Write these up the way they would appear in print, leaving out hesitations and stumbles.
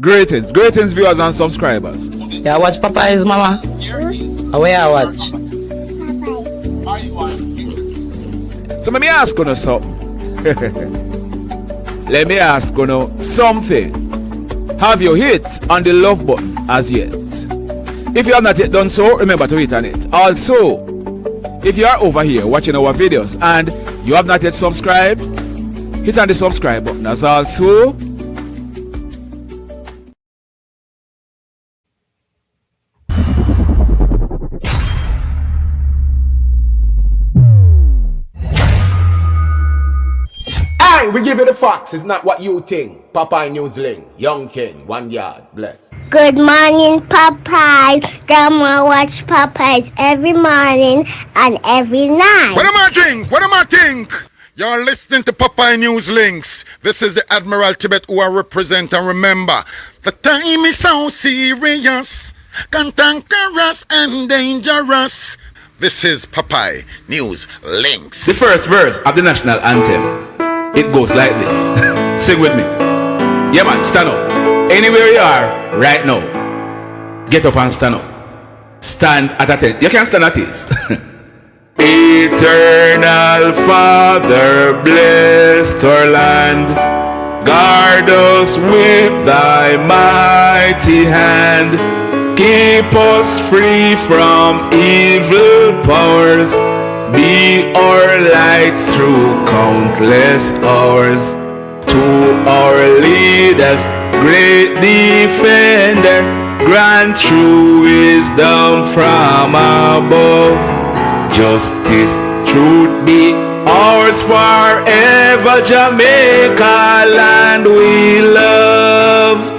Greetings, viewers and subscribers. Yeah, watch Popeye's mama. Where I watch? So let me ask you something. Let me ask you something. Have you hit on the love button as yet? If you have not yet done so, remember to hit on it. Also, if you are over here watching our videos and you have not yet subscribed, hit on the subscribe button as also. We give you the facts, it's not what you think. Popeye Newsling, Young King, 1 yard, bless. Good morning, Popeye. Grandma watch Popeyes every morning and every night. What am I think? What am I think? You're listening to Popeye News Links. This is the Admiral Tibet who I represent, and remember, the time is so serious, cantankerous and dangerous. This is Popeye News Links. The first verse of the national anthem. It goes like this. Sing with me. Yeah man, stand up. Anywhere you are right now, get up and stand up. Stand at attention. You can stand at ease. Eternal Father, bless our land. Guard us with thy mighty hand. Keep us free from evil powers. Be our light through countless hours. To our leaders, great defender, grant true wisdom from above. Justice, truth be ours forever. Jamaica, land we love.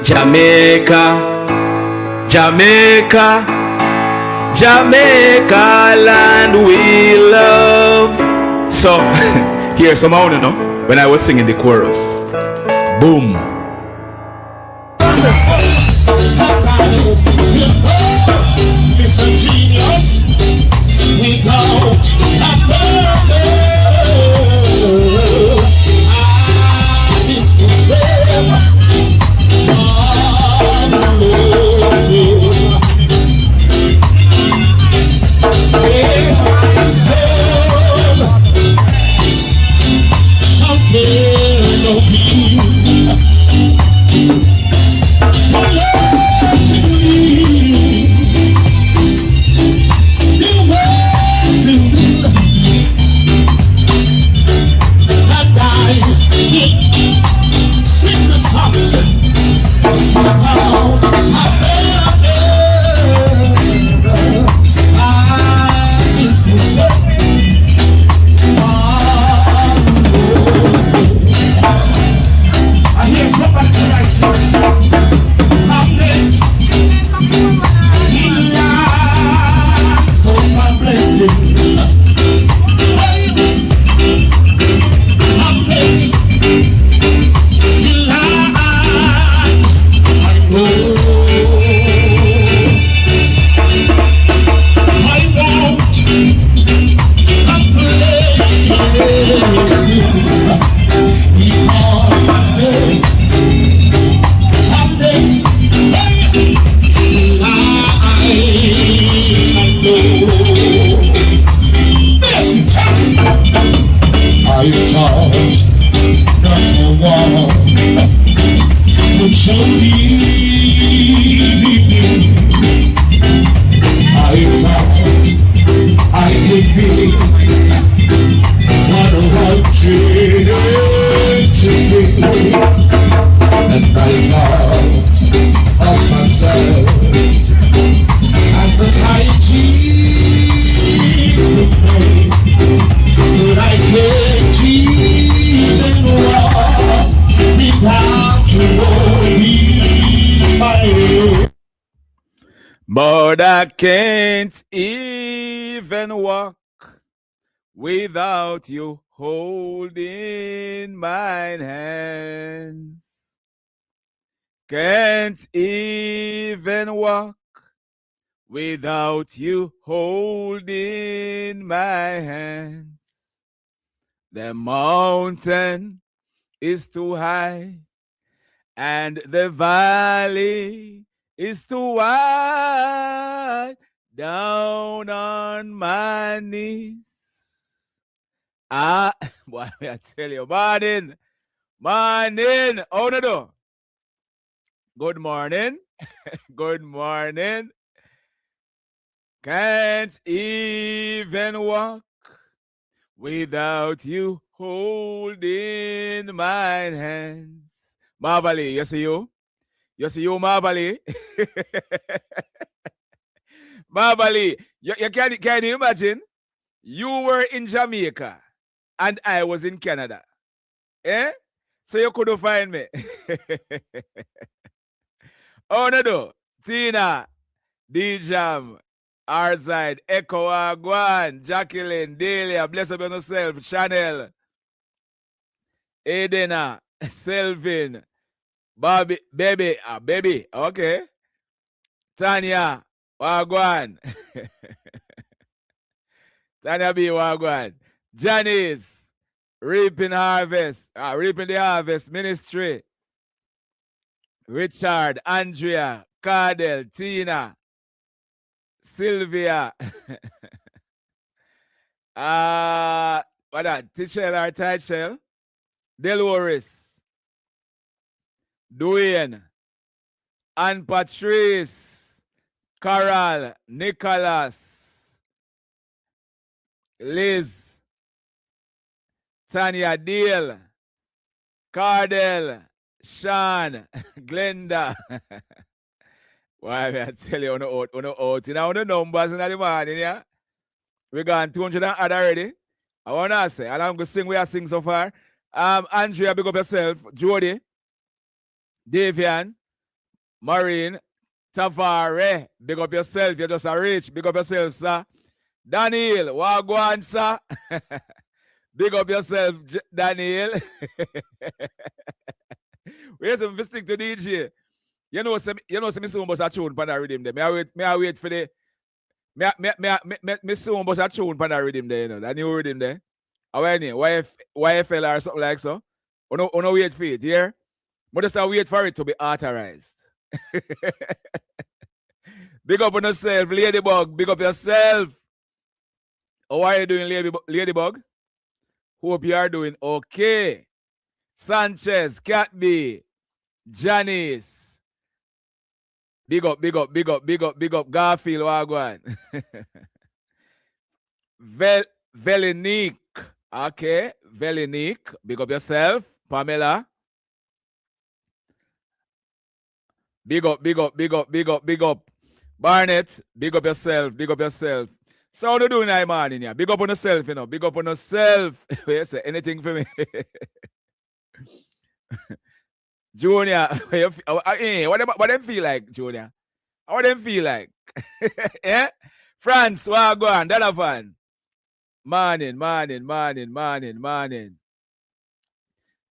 Jamaica, Jamaica, Jamaica, land we love. So, here's some sound, when I was singing the chorus. Boom. Listen, genius, without a murder, it will swim But I can't even walk without you holding my hand. Can't even walk without you holding my hand. The mountain is too high and the valley is too wide down on my knees. Ah, boy, I tell you, morning. Oh, no. Good morning. Good morning. Can't even walk without you holding my hands. Marvally, you see you? You see you, Marvally? Marvally, you can you imagine? You were in Jamaica and I was in Canada. Eh? So you couldn't find me. Oh, no. Tina, D-Jam, R-Side, Echo Agwan, Jacqueline, Delia, bless up yourself, Chanel, Edena, Selvin, Bobby, baby, okay. Tanya, Wagwan. Tanya B. Wagwan. Janice, Reaping the Harvest Ministry. Richard, Andrea, Cardell, Tina, Sylvia. What that? Tichel or Tichel? Delores, Dwayne, Ann Patrice, Carol, Nicholas, Liz, Tanya Deal, Cardell, Sean, Glenda. Why I tell you on the out. You know the numbers in the morning, yeah? We got 200 and odd already. I wanna say, and I'm gonna sing we are sing so far. Andrea, big up yourself. Jody, Davian, Maureen, Tavare, big up yourself. You're just a rich. Big up yourself, sir. Daniel, Wagwan, sir. Big up yourself, Daniel. Where's some stick to DJ? You know, me soon bust a tune for the rhythm there. May I wait for the me soon bust a tune for the rhythm there, you know, the new rhythm there. YFL or something like so. Uno wait for it, yeah? But just wait for it to be authorized. Big up on yourself, Ladybug. Big up yourself. How are you doing, Ladybug? Hope you are doing okay. Sanchez, Catby, Janice. Big up. Garfield, Wagwan. Velinique. Okay, Velinique. Big up yourself. Pamela. Big up. Barnett, big up yourself. So how you doing that morning, yeah? Big up on yourself, you know. Big up on yourself. Wait a say, anything for me? Junior, what them feel like, Junior? What them feel like? Yeah? France, what go on? That fan. Morning.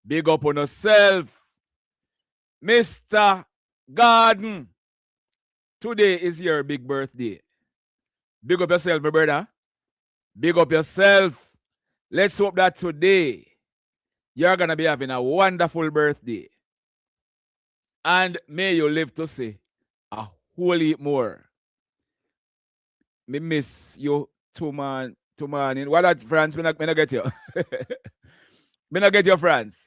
Big up on yourself. Mr. Garden. Today is your big birthday. Big up yourself, my brother. Big up yourself. Let's hope that today you're going to be having a wonderful birthday. And may you live to see a whole heap more. Me miss you too, man. What that, France? Me not get you. Me not get you, France.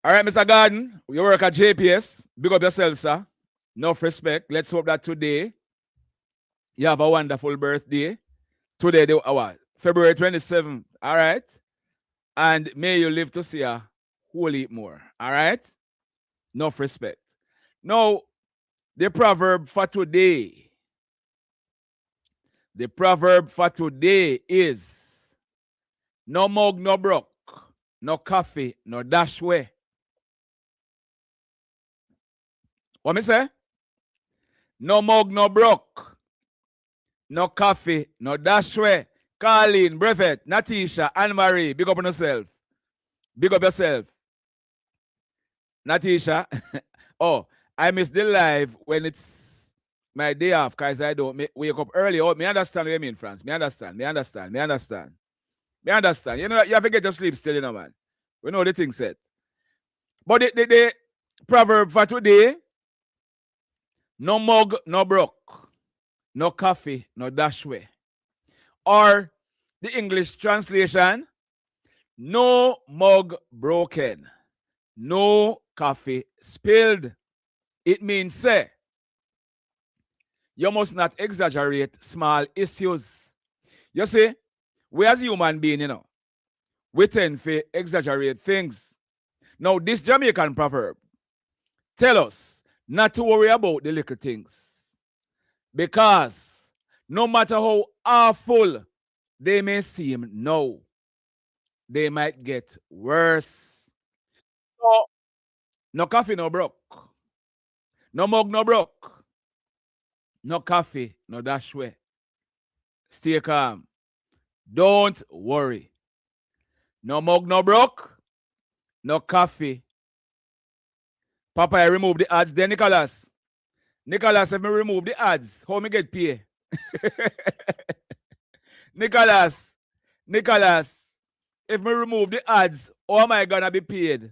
All right, Mr. Garden, you work at JPS. Big up yourself, sir. Enough respect. Let's hope that today you have a wonderful birthday. Today, February 27th. All right? And may you live to see a whole heap more. All right? Enough respect. Now, the proverb for today. The proverb for today is no mug, no broke, no coffee, no dash way. What me say? No mug, no broke, no coffee, no dash way. Carlene, Brevet, Natisha, Anne-Marie, big up on yourself. Big up yourself. Natisha. Oh, I miss the live when it's my day off because I don't wake up early. Oh, me understand what you mean, France. Me understand. You know, you have to get your sleep still, you know, man. We know the thing set. But proverb for today: no mug, no broke. No coffee, no dashway. Or the English translation: no mug broken, no coffee spilled. It means, say, you must not exaggerate small issues. You see, we as human beings, we tend to exaggerate things. Now, this Jamaican proverb tell us not to worry about the little things. Because no matter how awful they may seem now, they might get worse. So, no coffee, no broke. No mug, no broke. No coffee, no dashway. Stay calm. Don't worry. No mug, no broke. No coffee. Papa, I remove the ads there, Nicholas. Nicholas, if me remove the ads, how me get pay? Nicholas, if me remove the ads, how am I gonna be paid?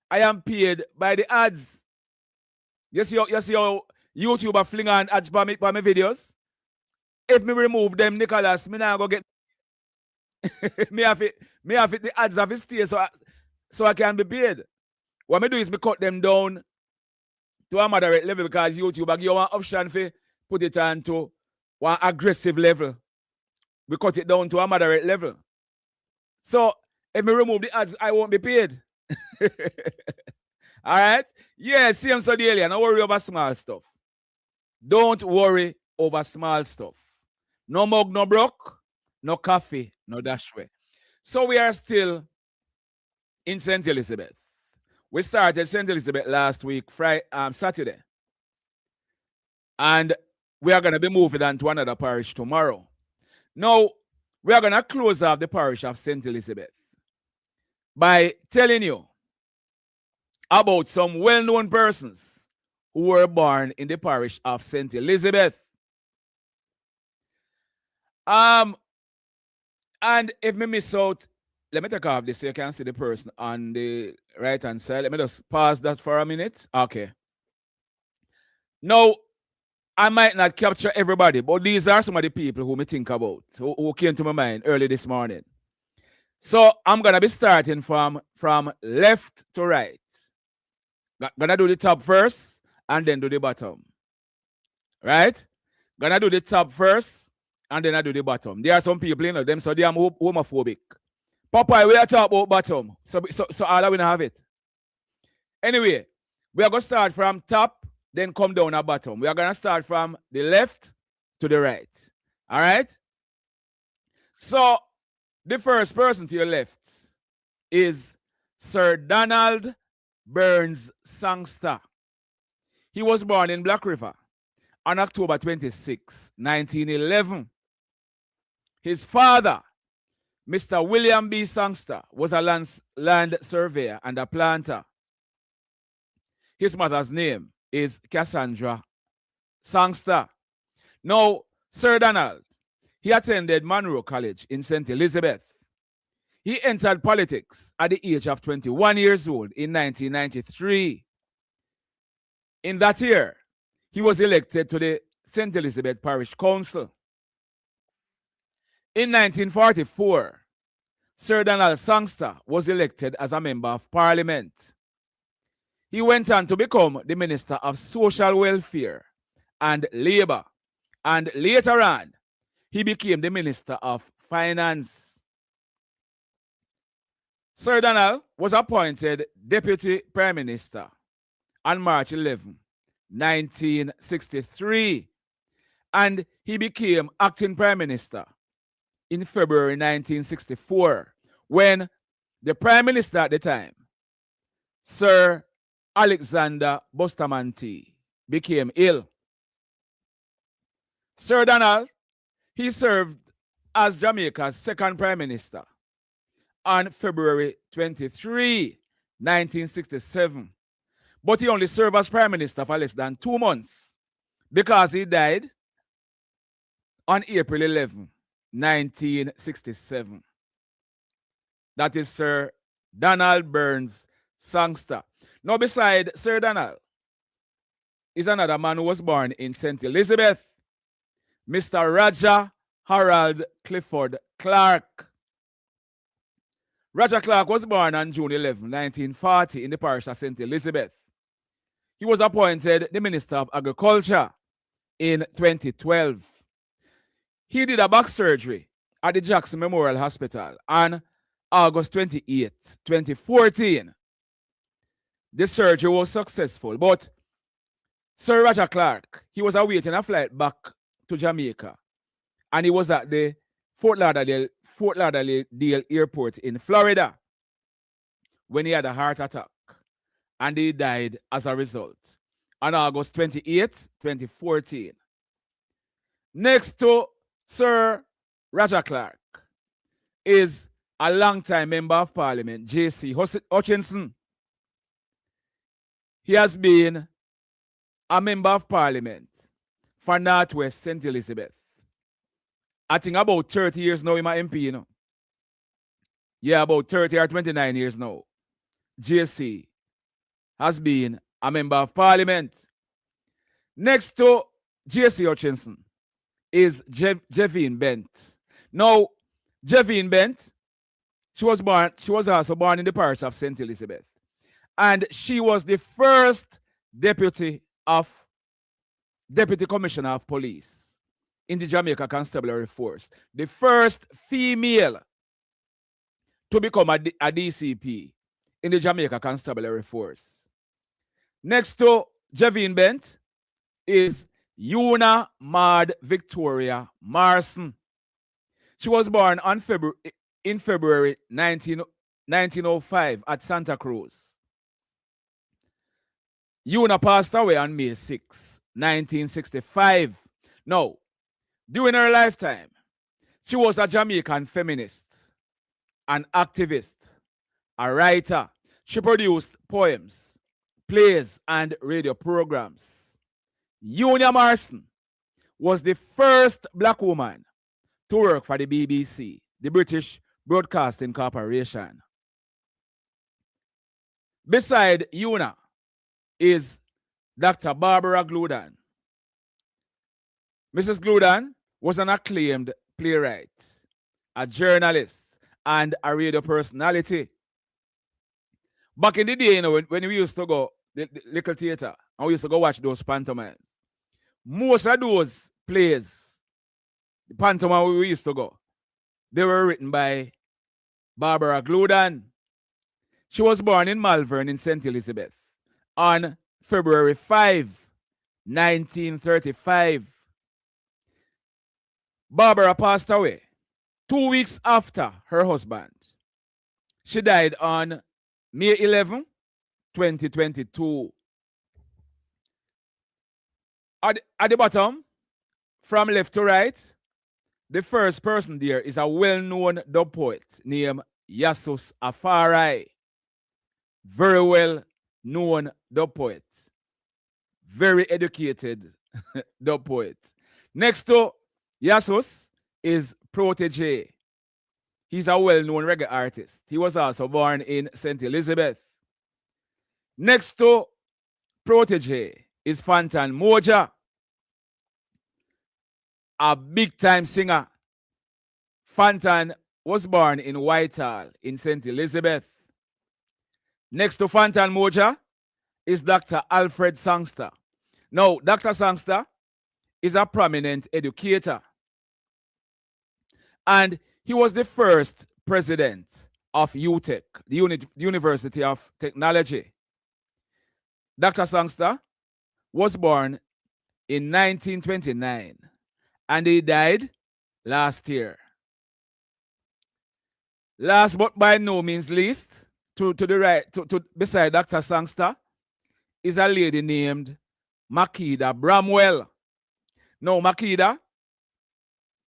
I am paid by the ads. You see how YouTube are fling on ads for me videos? If me remove them, Nicholas, me now go get me have it the ads have it stay so I can be paid. What me do is me cut them down to a moderate level because YouTube give you one option for put it on to one aggressive level. We cut it down to a moderate level. So if me remove the ads, I won't be paid. Alright? Yeah, same so daily. Don't worry over small stuff. Don't worry over small stuff. No mug, no broke, no coffee, no dashway. So we are still in St. Elizabeth. We started St. Elizabeth last week, Saturday. And we are going to be moving on to another parish tomorrow. Now, we are going to close off the parish of St. Elizabeth by telling you about some well-known persons who were born in the parish of St. Elizabeth. And if me miss out, let me take off this so you can see the person on the right-hand side. Let me just pause that for a minute. Okay. Now, I might not capture everybody, but these are some of the people who me think about, who came to my mind early this morning. So I'm going to be starting from left to right. Gonna do the top first and then do the bottom. Right? Gonna do the top first and then I do the bottom. There are some people, them so they are homophobic. Papa, we are talking about bottom. So all of we have it. Anyway, we are going to start from top, then come down at bottom. We are going to start from the left to the right. All right? So, the first person to your left is Sir Donald Burns Sangster. He was born in Black River on October 26, 1911. His father, Mr. William B. Sangster, was a land surveyor and a planter. His mother's name is Cassandra Sangster. Now, Sir Donald, he attended Monroe College in St. Elizabeth. He entered politics at the age of 21 years old in 1993. In that year, he was elected to the St. Elizabeth Parish Council. In 1944, Sir Donald Sangster was elected as a member of Parliament. He went on to become the Minister of Social Welfare and Labour, and later on, he became the Minister of Finance. Sir Donald was appointed Deputy Prime Minister on March 11, 1963, and he became Acting Prime Minister in February 1964, when the Prime Minister at the time, Sir Alexander Bustamante, became ill. Sir Donald, he served as Jamaica's second Prime Minister on February 23, 1967. But he only served as Prime Minister for less than 2 months because he died on April 11, 1967. That is Sir Donald Burns Sangster. Now, beside Sir Donald, is another man who was born in St. Elizabeth, Mr. Roger Harold Clifford Clark. Roger Clark was born on June 11, 1940 in the parish of St. Elizabeth. He was appointed the Minister of Agriculture in 2012. He did a back surgery at the Jackson Memorial Hospital on August 28, 2014. The surgery was successful, but Sir Roger Clark, he was awaiting a flight back to Jamaica, and he was at the Fort Lauderdale Airport in Florida when he had a heart attack, and he died as a result on August 28, 2014. Next to Sir Roger Clark is a longtime member of Parliament, J.C. Hutchinson. He has been a member of Parliament for Northwest St. Elizabeth. I think about 30 years now, I'm an MP, you know. Yeah, about 30 or 29 years now. JC has been a member of Parliament. Next to JC Hutchinson is Jevine Bent. Now, Jevine Bent, she was also born in the parish of St. Elizabeth. And she was the first deputy commissioner of police in the Jamaica Constabulary Force. The first female to become a DCP in the Jamaica Constabulary Force. Next to Jevine Bent is Una Maud Victoria Marson. She was born in February 1905 at Santa Cruz. Una passed away on May 6, 1965. Now, during her lifetime, she was a Jamaican feminist, an activist, a writer. She produced poems, plays, and radio programs. Una Marson was the first black woman to work for the BBC, the British Broadcasting Corporation. Beside Una is Dr. Barbara Gludan. Mrs. Gludan was an acclaimed playwright, a journalist, and a radio personality. Back in the day, you know, when we used to go the little theater and we used to go watch those pantomimes, most of those plays, the pantomime we used to go, they were written by Barbara Gludan. She was born in Malvern in St. Elizabeth on February 5, 1935. Barbara passed away 2 weeks after her husband. She died on May 11, 2022. At the bottom, from left to right, the first person there is a well-known dub poet named Yasus Afari. Very well known dub poet. Very educated dub poet. Next to Yasus is Protege. He's a well-known reggae artist. He was also born in St. Elizabeth. Next to Protege is Fantan Moja, a big-time singer. Fantan was born in Whitehall in St. Elizabeth. Next to Fantan Moja is Dr. Alfred Sangster. Now, Dr. Sangster is a prominent educator. And he was the first president of UTech, the University of Technology. Dr. Sangster was born in 1929 and he died last year. Last but by no means least, to the right, beside Dr. Sangster, is a lady named Makeda Bramwell. Now, Makeda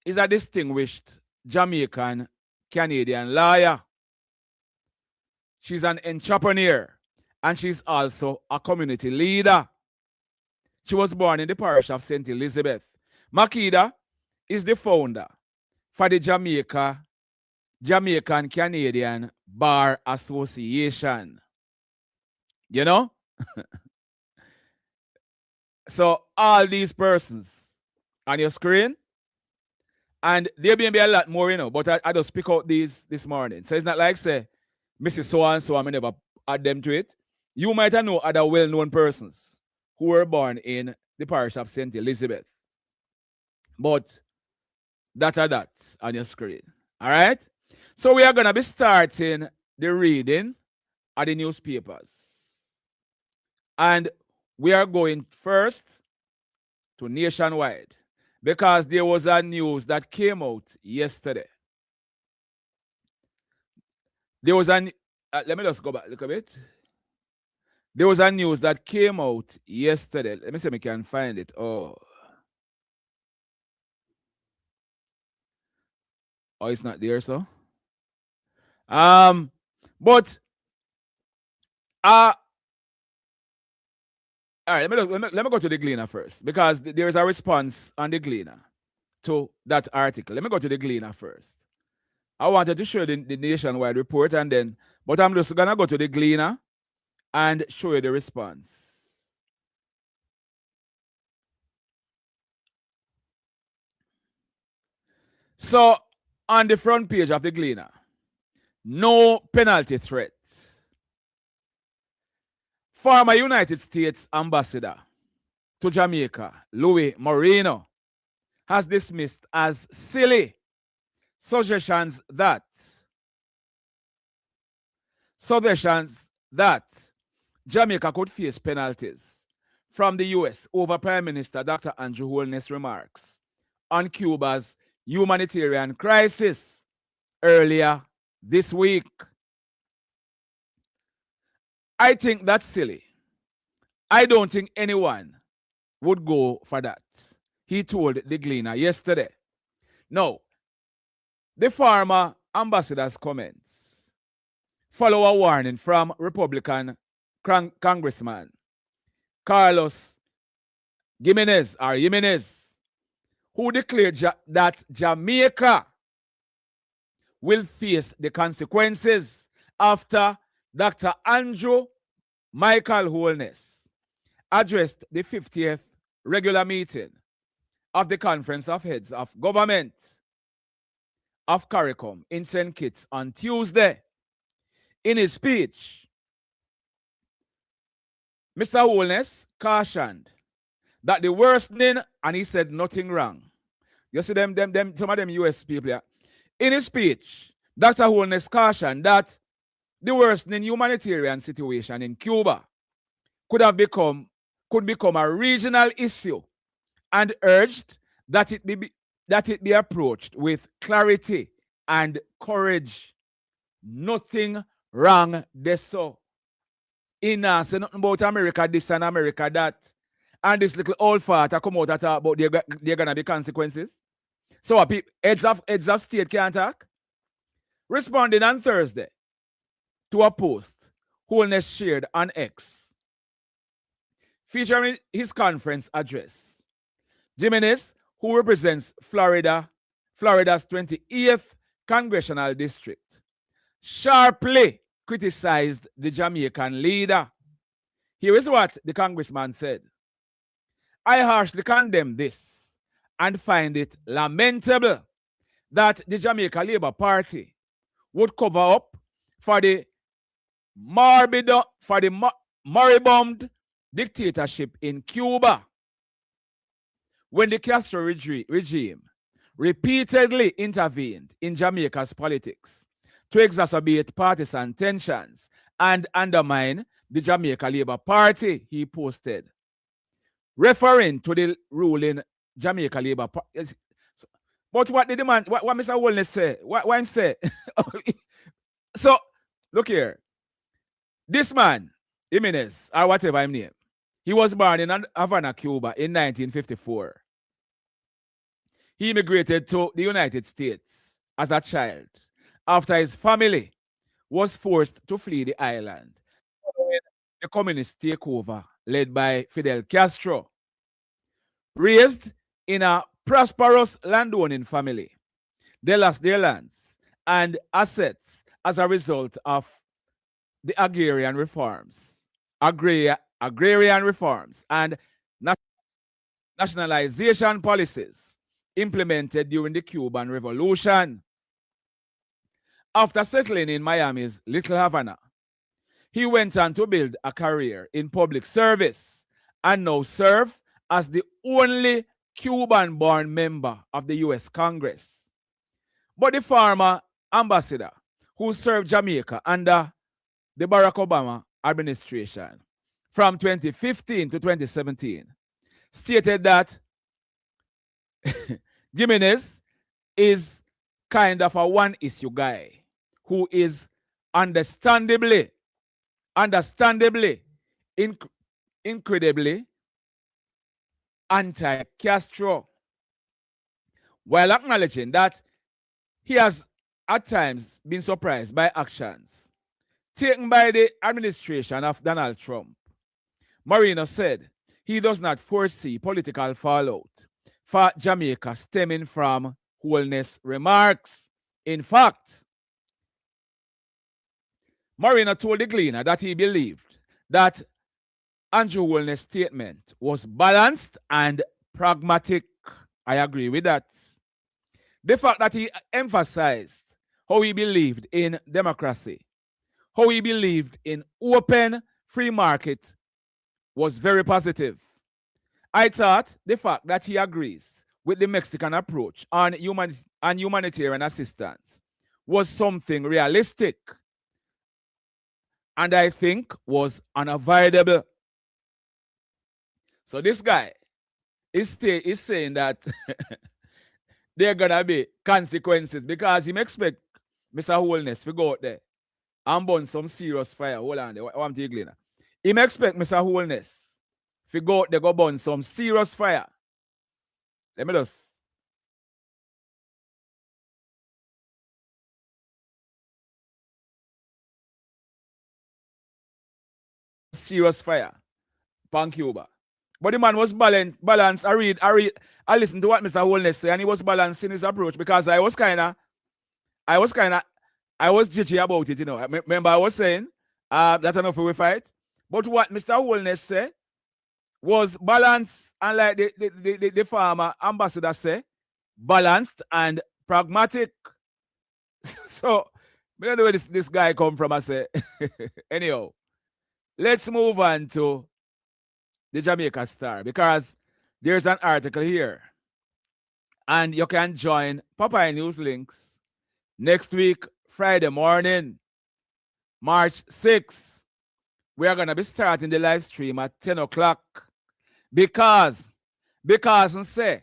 is a distinguished Jamaican Canadian lawyer. She's an entrepreneur and she's also a community leader. She was born in the parish of St. Elizabeth. Makeda is the founder for the Jamaican Canadian Bar Association. You know? So all these persons on your screen, and there may be a lot more, you know, but I just pick out these this morning. So it's not like, say, Mrs. So-and-so, I may never add them to it. You might know other well-known persons who were born in the parish of St. Elizabeth. But that on your screen. All right? So we are going to be starting the reading of the newspapers. And we are going first to Nationwide because there was a news that came out yesterday. There was let me just go back a little bit. There was a news that came out yesterday. Let me see if I can find it. Oh, it's not there, so. But all right, let me go to the Gleaner first because there is a response on the Gleaner to that article. Let me go to the Gleaner first. I wanted to show the Nationwide report and then, but I'm just gonna go to the Gleaner and show you the response. So on the front page of the Gleaner, no penalty threat. Former United States ambassador to Jamaica, Louis Moreno, has dismissed as silly suggestions that Jamaica could face penalties from the US over Prime Minister Dr. Andrew Holness' remarks on Cuba's humanitarian crisis earlier this week. I think that's silly. I don't think anyone would go for that, he told the Gleaner yesterday. Now, the former ambassador's comments follow a warning from Republican Congressman Carlos Jimenez, who declared that Jamaica will face the consequences after Dr. Andrew Michael Holness addressed the 50th regular meeting of the Conference of Heads of Government of CARICOM in St. Kitts on Tuesday. In his speech, Mr. Holness cautioned that the worsening, and he said nothing wrong. You see some of them US people here. In his speech, Dr. Holness cautioned that the worsening humanitarian situation in Cuba could become a regional issue and urged that it be approached with clarity and courage. Nothing wrong there, so. Say nothing about America this and America that. And this little old fart come out and talk about there gonna be consequences. So heads of state can't talk. Responding on Thursday to a post Holness shared on X, featuring his conference address, Jimenez, who represents Florida's 28th congressional district, sharply criticized the Jamaican leader. Here is what the congressman said. I harshly condemn this and find it lamentable that the Jamaica Labour Party would cover up for the moribund dictatorship in Cuba when the Castro regime repeatedly intervened in Jamaica's politics to exacerbate partisan tensions and undermine the Jamaica Labour Party, he posted, referring to the ruling Jamaica Labour Party. But what did the man, what Mr. Holness say? What him say? So, look here. This man, Jimenez, or whatever his name, he was born in Havana, Cuba in 1954. He immigrated to the United States as a child after his family was forced to flee the island following the communist takeover led by Fidel Castro. Raised in a prosperous landowning family, they lost their lands and assets as a result of the agrarian reforms agrarian reforms and nationalization policies implemented during the Cuban Revolution. After settling in Miami's Little Havana, he went on to build a career in public service and now serve as the only Cuban-born member of the U.S. Congress. But the former ambassador who served Jamaica under the Barack Obama administration from 2015 to 2017 stated that Jimenez is kind of a one-issue guy who is understandably, incredibly anti-Castro, while acknowledging that he has at times been surprised by actions taken by the administration of Donald Trump. Marino said he does not foresee political fallout for Jamaica stemming from Holness' remarks. In fact, Marino told the Gleaner that he believed that Andrew Holness' statement was balanced and pragmatic. I agree with that. The fact that he emphasized how he believed in democracy, how he believed in open free market was very positive. I thought the fact that he agrees with the Mexican approach on humanitarian assistance was something realistic and I think was unavoidable. So this guy is saying that there are gonna be consequences because he expect Mr. Holness to go out there and burn some serious fire. Hold on there. What I'm telling he expect Mr. Holness to go out there go burn some serious fire. Let me just. Serious fire. Pan Cuba. But the man was balanced. I listened to what Mr. Holness said, and he was balanced in his approach because I was jitchy about it, you know. Remember, I was saying that enough we fight. But what Mr. Holness said was balanced, and like the former ambassador said, balanced and pragmatic. So, I don't know where this guy come from, I say. Anyhow, let's move on to the Jamaica Star because there's an article here. And you can join Popeye News Links next week, Friday morning, March 6th. We are going to be starting the live stream at 10 o'clock because say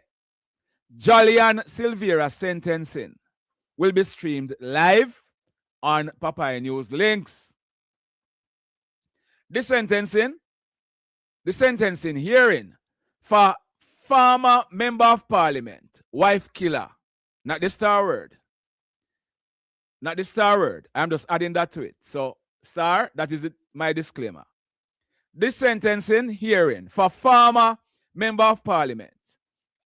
Jolyan Silvera sentencing will be streamed live on Popeye News Links. The sentencing hearing for former member of parliament, wife killer, not the star word. Not the star word. I'm just adding that to it. So, star, that is my disclaimer. This sentencing hearing for former member of parliament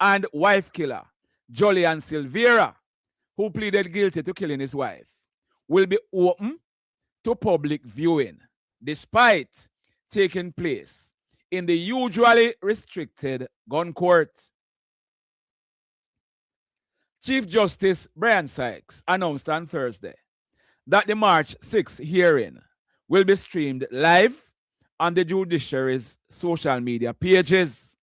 and wife killer, Jolyan Silvera, who pleaded guilty to killing his wife, will be open to public viewing, despite taking place in the usually restricted gun court. Chief Justice Brian Sykes announced on Thursday that the March 6th hearing will be streamed live on the Judiciary's social media pages.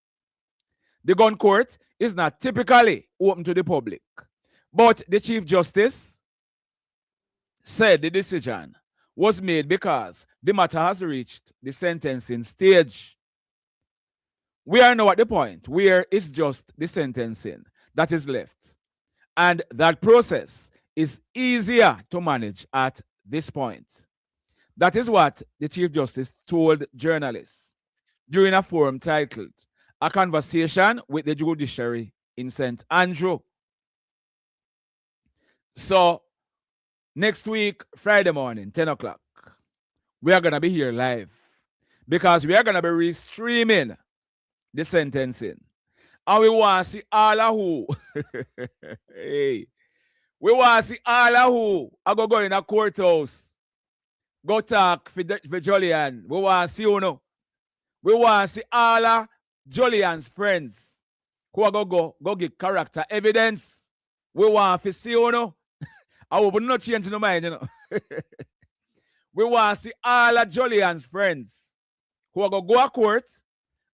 The gun court is not typically open to the public, but the Chief Justice said the decision was made because the matter has reached the sentencing stage. We are now at the point where it's just the sentencing that is left. And that process is easier to manage at this point. That is what the Chief Justice told journalists during a forum titled A Conversation with the Judiciary in St. Andrew. So, next week, Friday morning, 10 o'clock, we are going to be here live because we are going to be restreaming the sentencing. And we want to see all of who. Hey. We want to see all of who are going to go in a courthouse go talk for Jolyan. We want to see you know. We want to see all of Jolyan's friends who are go give character evidence. We want to see you know. I will not change no mind, you know. We want to see all of Jolyan's friends who are go to court,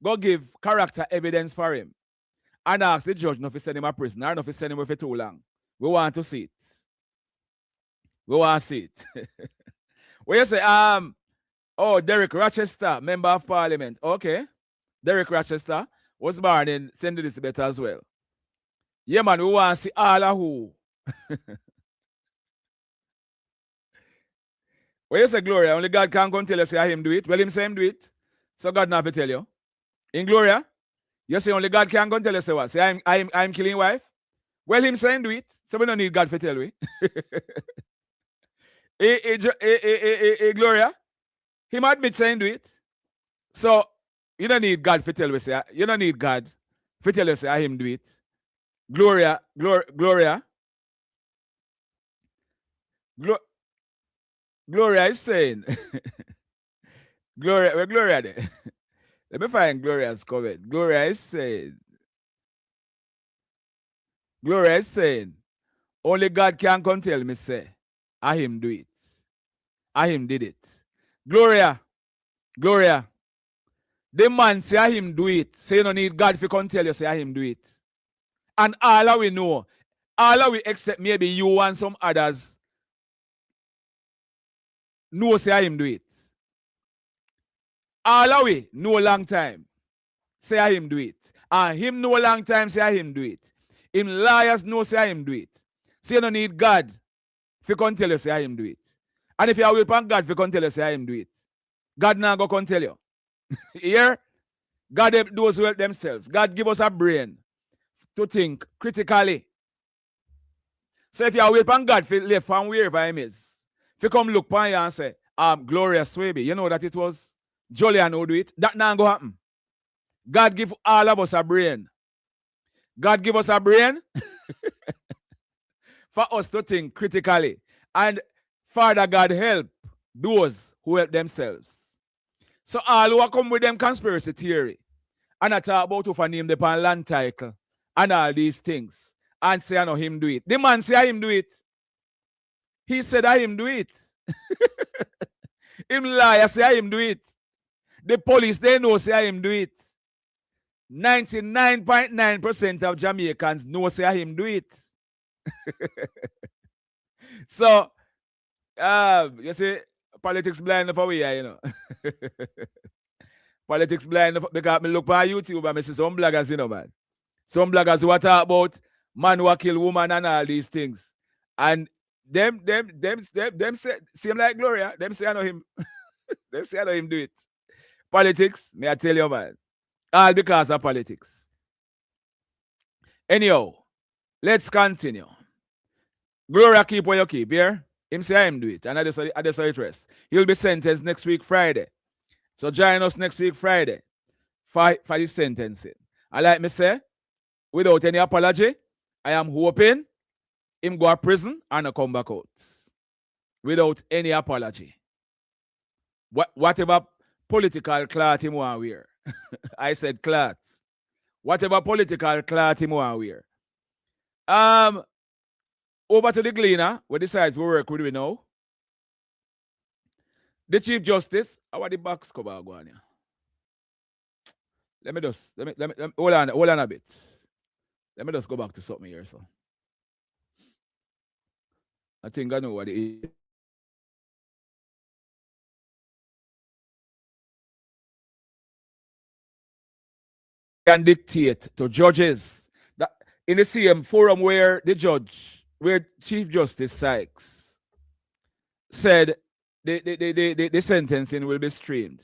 go give character evidence for him. And ask the judge not to send him a prison or not to send him for too long. We want to see it. We want to see it. What you say? Oh, Derek Rochester, member of parliament. Okay. Derek Rochester was born in St. Elizabeth as well. Yeah, man, we want to see all of who. What you say, Gloria? Only God can come tell you say him do it. Well, him say him do it. So God not to tell you. In Gloria, you say only God can come tell you say what? Say I'm killing wife. Well, him saying do it. So we don't need God to tell we. Gloria, him admit saying do it. So you don't need God to tell you say you don't need God to tell you say him do it. Gloria. Gloria is saying, Gloria, where Gloria there? Let me find Gloria's comment. Gloria is saying, only God can come tell me, say, I him do it. I him did it. Gloria, the man say I him do it. Say you don't need God to come tell you, say I him do it. And all of we know, all of we except maybe you and some others, know say him do it. All of we know long time say him do it. And him know long time say him do it. Him liars know say him do it. Say you don't need God if you come tell you say him do it. And if you are with God if you come tell you say him do it. God now go come tell you. Here, God help those who help themselves. God give us a brain to think critically. So if you are with God if you live from wherever him is. If you come look upon you and say, Glorious Swaby, you know that it was Jolyan who do it. That now go happen. God give all of us a brain. God give us a brain for us to think critically. And Father God help those who help themselves. So all who are come with them conspiracy theory and I talk about who name the pan land title and all these things and say I know him do it. The man say I him do it. He said I him do it. Him liar say I him do it. The police they know say I him do it. 99.9% of Jamaicans know say I him do it. So you see politics blind for we you know. Politics blind because me look on YouTube and I see some bloggers, you know, man. Some bloggers who talk about man who kill woman and all these things. And them say same like Gloria. Them say I know him. Them say I know him do it. Politics, may I tell you, man. All because of politics. Anyhow, let's continue. Gloria keep what you keep, yeah? Him say I him do it. And I just saw it rest. He'll be sentenced next week Friday. So join us next week Friday for his sentencing. And like me say, without any apology, I am hoping him go to prison and come back out. Without any apology. Whatever political cloth him want wear. I said cloth. Whatever political cloth him want wear. Over to the Gleaner, where the sides we work with we now. The Chief Justice, how the box cover go on here? Let me hold on a bit. Let me just go back to something here, so. I think I know what it is. Can dictate to judges that in the same forum where where Chief Justice Sykes said the sentencing will be streamed.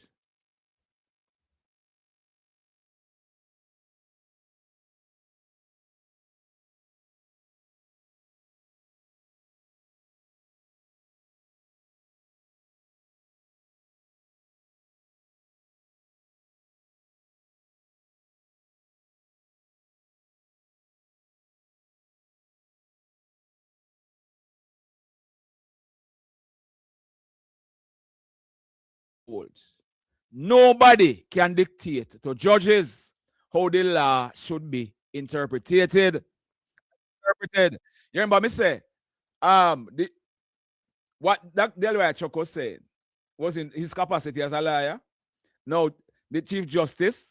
Nobody can dictate to judges how the law should be interpreted. You remember me say, what that Delaware Chuck was saying was in his capacity as a lawyer. Now, the Chief Justice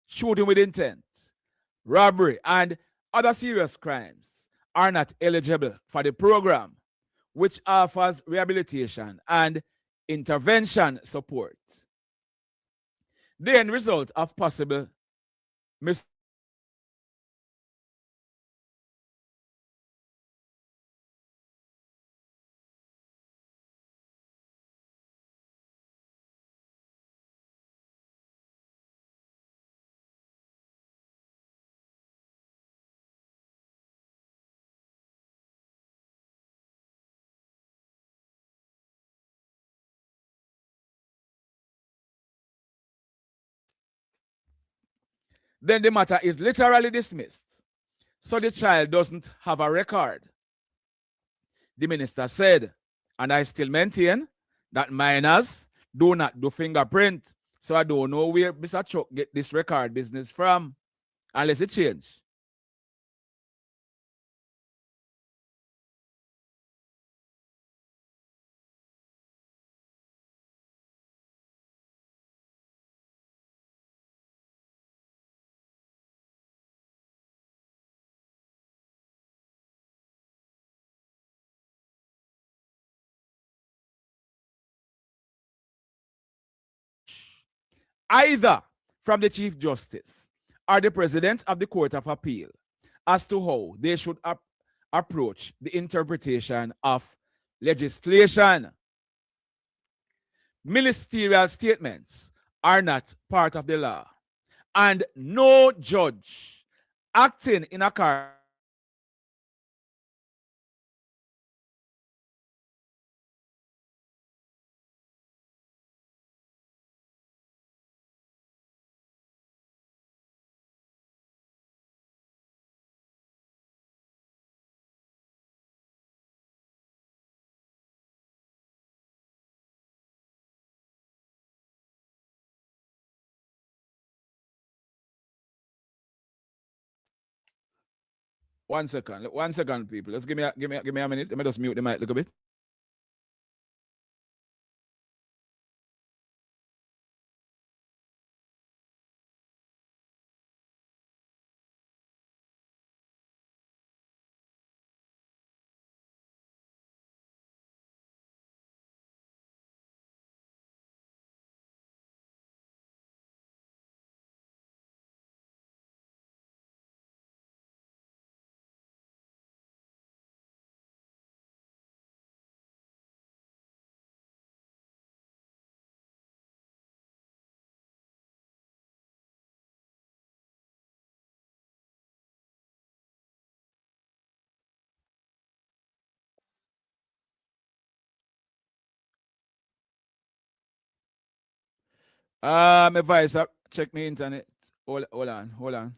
shooting with intent, robbery, and other serious crimes are not eligible for the program, which offers rehabilitation and intervention support. The end result of possible then the matter is literally dismissed. So the child doesn't have a record. The minister said, and I still maintain, that minors do not do fingerprint. So I don't know where Mr. Chuck get this record business from, unless it change. Either from the Chief Justice or the President of the Court of Appeal as to how they should approach the interpretation of legislation. Ministerial statements are not part of the law, and no judge acting in accordance One second, people. Let's give me a minute. Let me just mute the mic a little bit. My vice, check my internet. Hold on.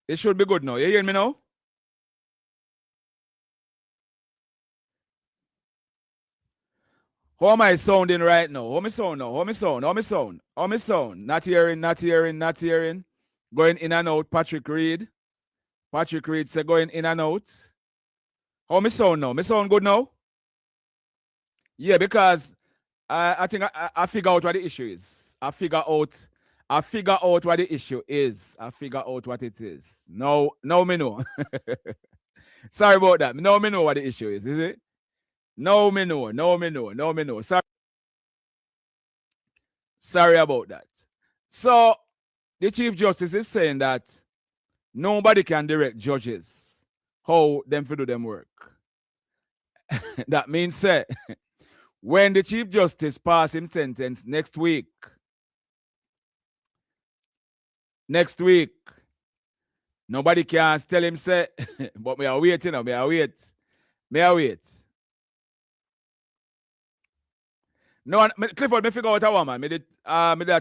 It should be good now. You hear me now? How am I sounding right now? How me sound now? How me sound? Not hearing. Going in and out. Patrick Reed say going in and out. How me sound now? Me sound good now? Yeah, because I think I figure out what the issue is. I figure out what the issue is. I figure out what it is. No, me know. Sorry about that. No, me know what the issue is it? No, me know. Sorry about that. So the Chief Justice is saying that nobody can direct judges how them to do them work. That means say, when the Chief Justice pass him sentence next week, nobody can tell him say, but me are waiting, me are wait. No, Clifford, me figure out a woman. Me did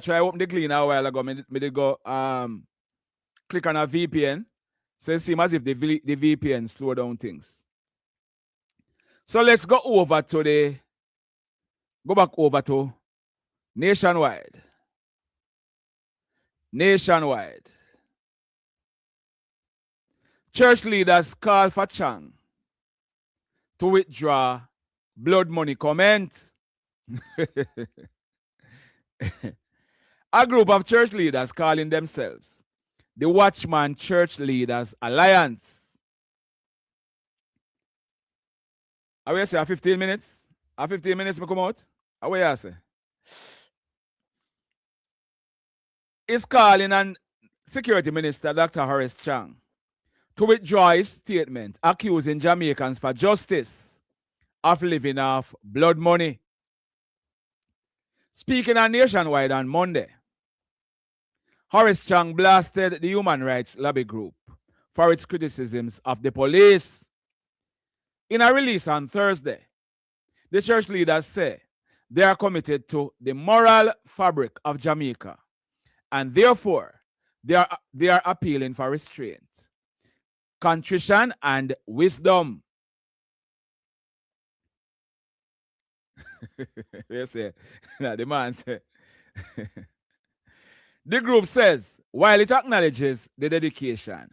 try open the cleaner a while ago. Me did go click on a VPN. So it seems as if the VPN slow down things. So let's go back over to Nationwide. Church leaders call for Chang to withdraw blood money comment. A group of church leaders calling themselves the Watchman Church Leaders Alliance. I will say 15 minutes. 15 minutes me come out. I will say. Is calling on Security Minister Dr. Horace Chang to withdraw his statement accusing Jamaicans for justice of living off blood money. Speaking on Nationwide on Monday, Horace Chang blasted the human rights lobby group for its criticisms of the police. In a release on Thursday, the church leaders say they are committed to the moral fabric of Jamaica, and therefore they are appealing for restraint, contrition, and wisdom. The man said. The group says, while it acknowledges the dedication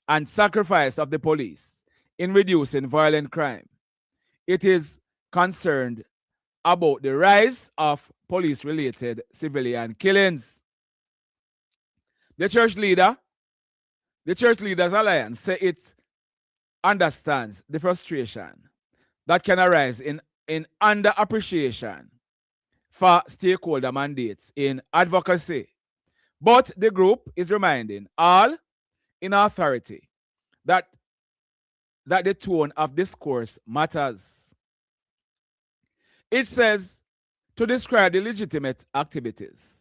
and sacrifice of the police in reducing violent crime, it is concerned about the rise of police-related civilian killings. The Church Leaders Alliance say it understands the frustration that can arise in underappreciation for stakeholder mandates in advocacy. But the group is reminding all in authority that the tone of discourse matters. It says to describe the legitimate activities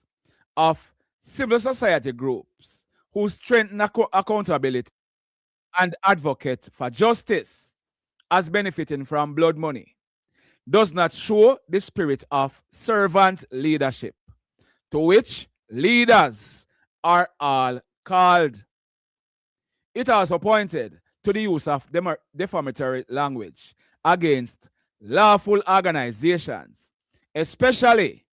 of civil society groups who strengthen accountability and advocate for justice as benefiting from blood money does not show the spirit of servant leadership to which leaders are all called. It also pointed to the use of defamatory language against lawful organizations, especially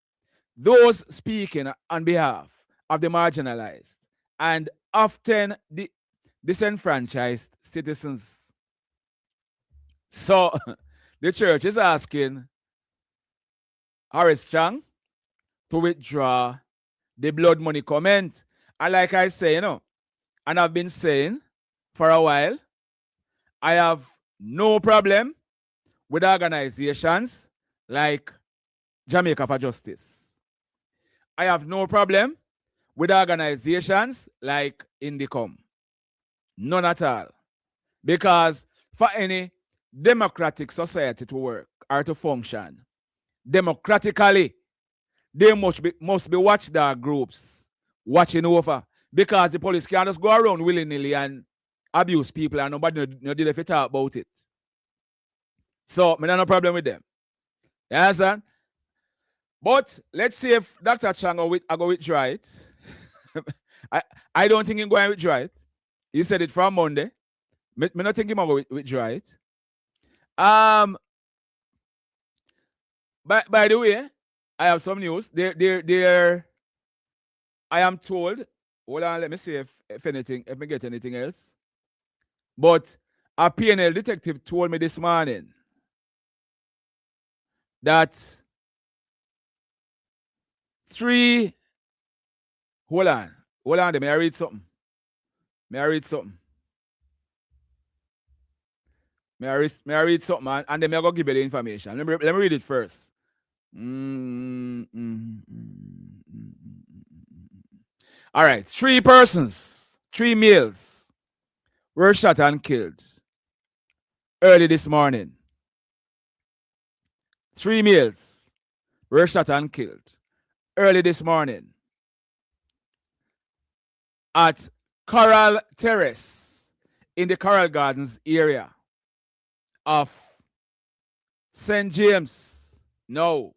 those speaking on behalf of the marginalized and often the disenfranchised citizens. So the church is asking Horace Chang to withdraw the blood money comment. And like I say, and I've been saying for a while, I have no problem with organizations like Jamaica for Justice. I have no problem with organizations like Indicom. None at all. Because for any democratic society to work or to function democratically, they must be watchdog groups watching over, because the police can't just go around willy-nilly and abuse people and nobody no did if you talk about it. So, I have no problem with them. You understand? But let's see if Dr. Chang go withdraw it. I don't think he's going to withdraw it. He said it from Monday. I don't think he's going to withdraw it. By the way, I have some news. I am told, hold on, let me see if I get anything else. But a PNL detective told me this morning that 3. Hold on. Hold on. May I read something? May I read something? May I read something? And then may I go give you the information. Let me read it first. All right. 3 persons, 3 males were shot and killed early this morning. 3 males were shot and killed early this morning at Coral Terrace in the Coral Gardens area of St. James. No.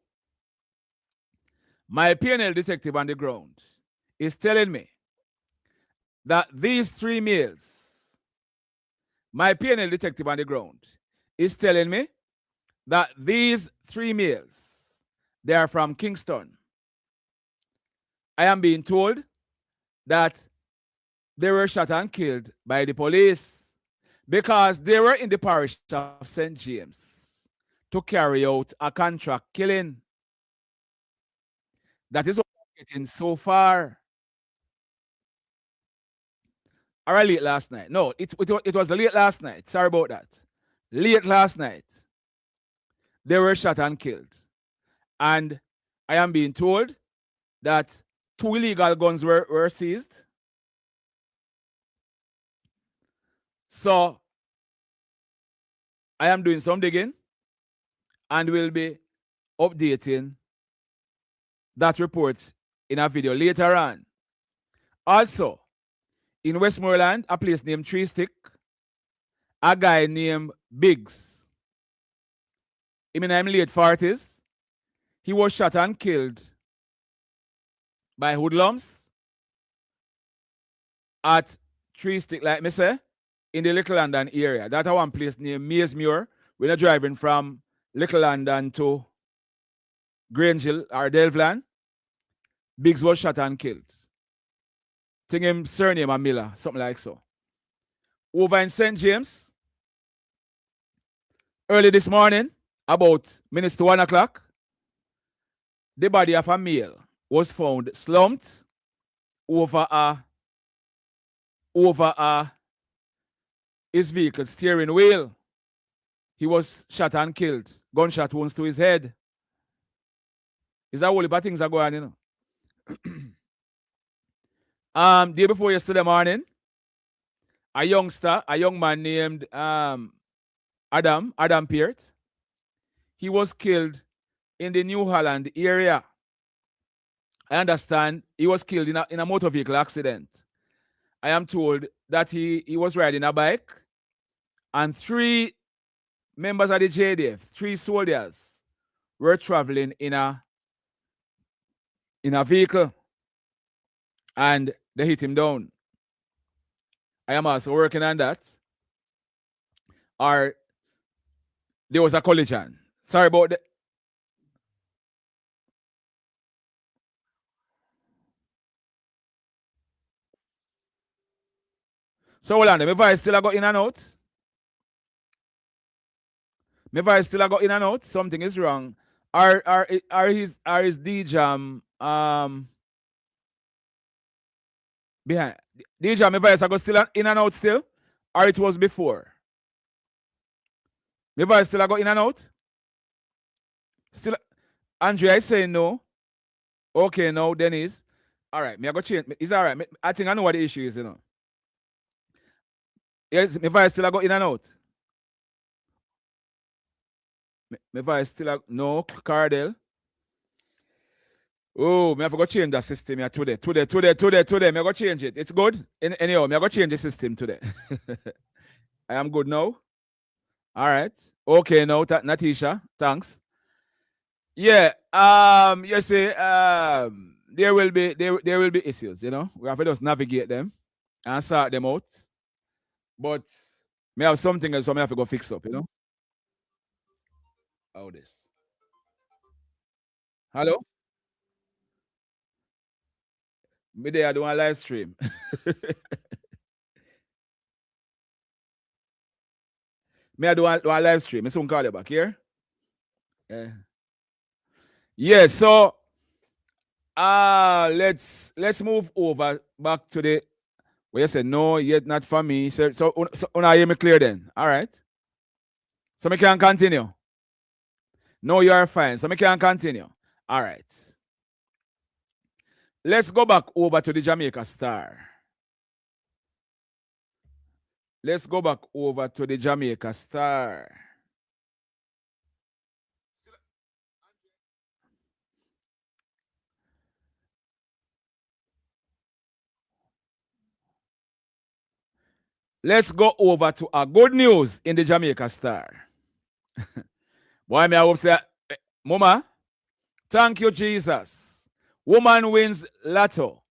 My PNL detective on the ground is telling me that these 3 males, my PNL detective on the ground is telling me that these 3 males, they are from Kingston. I am being told that they were shot and killed by the police because they were in the parish of St. James to carry out a contract killing. That is what I'm getting so far. Or late last night. No, it was late last night. Sorry about that. Late last night, they were shot and killed. And I am being told that 2 illegal guns were seized. So I am doing some digging and will be updating that report in a video later on. Also, in Westmoreland, a place named Tree Stick, a guy named Biggs. In his late 40s, he was shot and killed by hoodlums at Tree Stick, like me say, in the Little London area. That's one place named Maysmuir. When you're driving from Little London to Grange Hill or Delvland, Biggs was shot and killed. Think him surname a Miller, something like so. Over in St. James, early this morning, about minutes to 1 o'clock, the body of a male was found slumped over his vehicle steering wheel. He was shot and killed. Gunshot wounds to his head. Is that all the things are going on, you know? Day before yesterday morning, a young man named Adam Peart, he was killed in the New Holland area. I understand he was killed in a motor vehicle accident. I am told that he was riding a bike and 3 members of the JDF, 3 soldiers, were traveling in a vehicle and they hit him down. I am also working on that. Or there was a collision. Sorry about that. So hold on, my voice still got in and out. My voice still got in and out. Something is wrong. Are his DJam behind? DJam, my voice got still in and out still? Or it was before? My voice still got in and out? Still, Andrea is saying no. Okay, no, Denise. All right, me I go change. It's all right. I think I know what the issue is, you know. Yes, my voice still got in and out. My voice still no, Cardell. Oh, me have to change that system here today. Me I go change it. It's good. Anyhow, me I go change the system today. I am good now. All right. Okay, now Natisha, thanks. Yeah. You see, there will be issues. You know, we have to just navigate them and sort them out. But me have something else, so me have to go fix up. You know. How this? Hello. Me there doing a live stream. Me I do a live stream. Me soon call you back here. Yeah. Yeah. So Let's move over back to the where you said no, yet not for me. So now hear me clear then. All right. So we can continue. No, you are fine. So we can continue. All right. Let's go back over to the Jamaica Star. Let's go back over to the Jamaica Star. Let's go over to a good news in the Jamaica Star. Boy, me I hope say, Mama, thank you, Jesus. Woman wins lotto.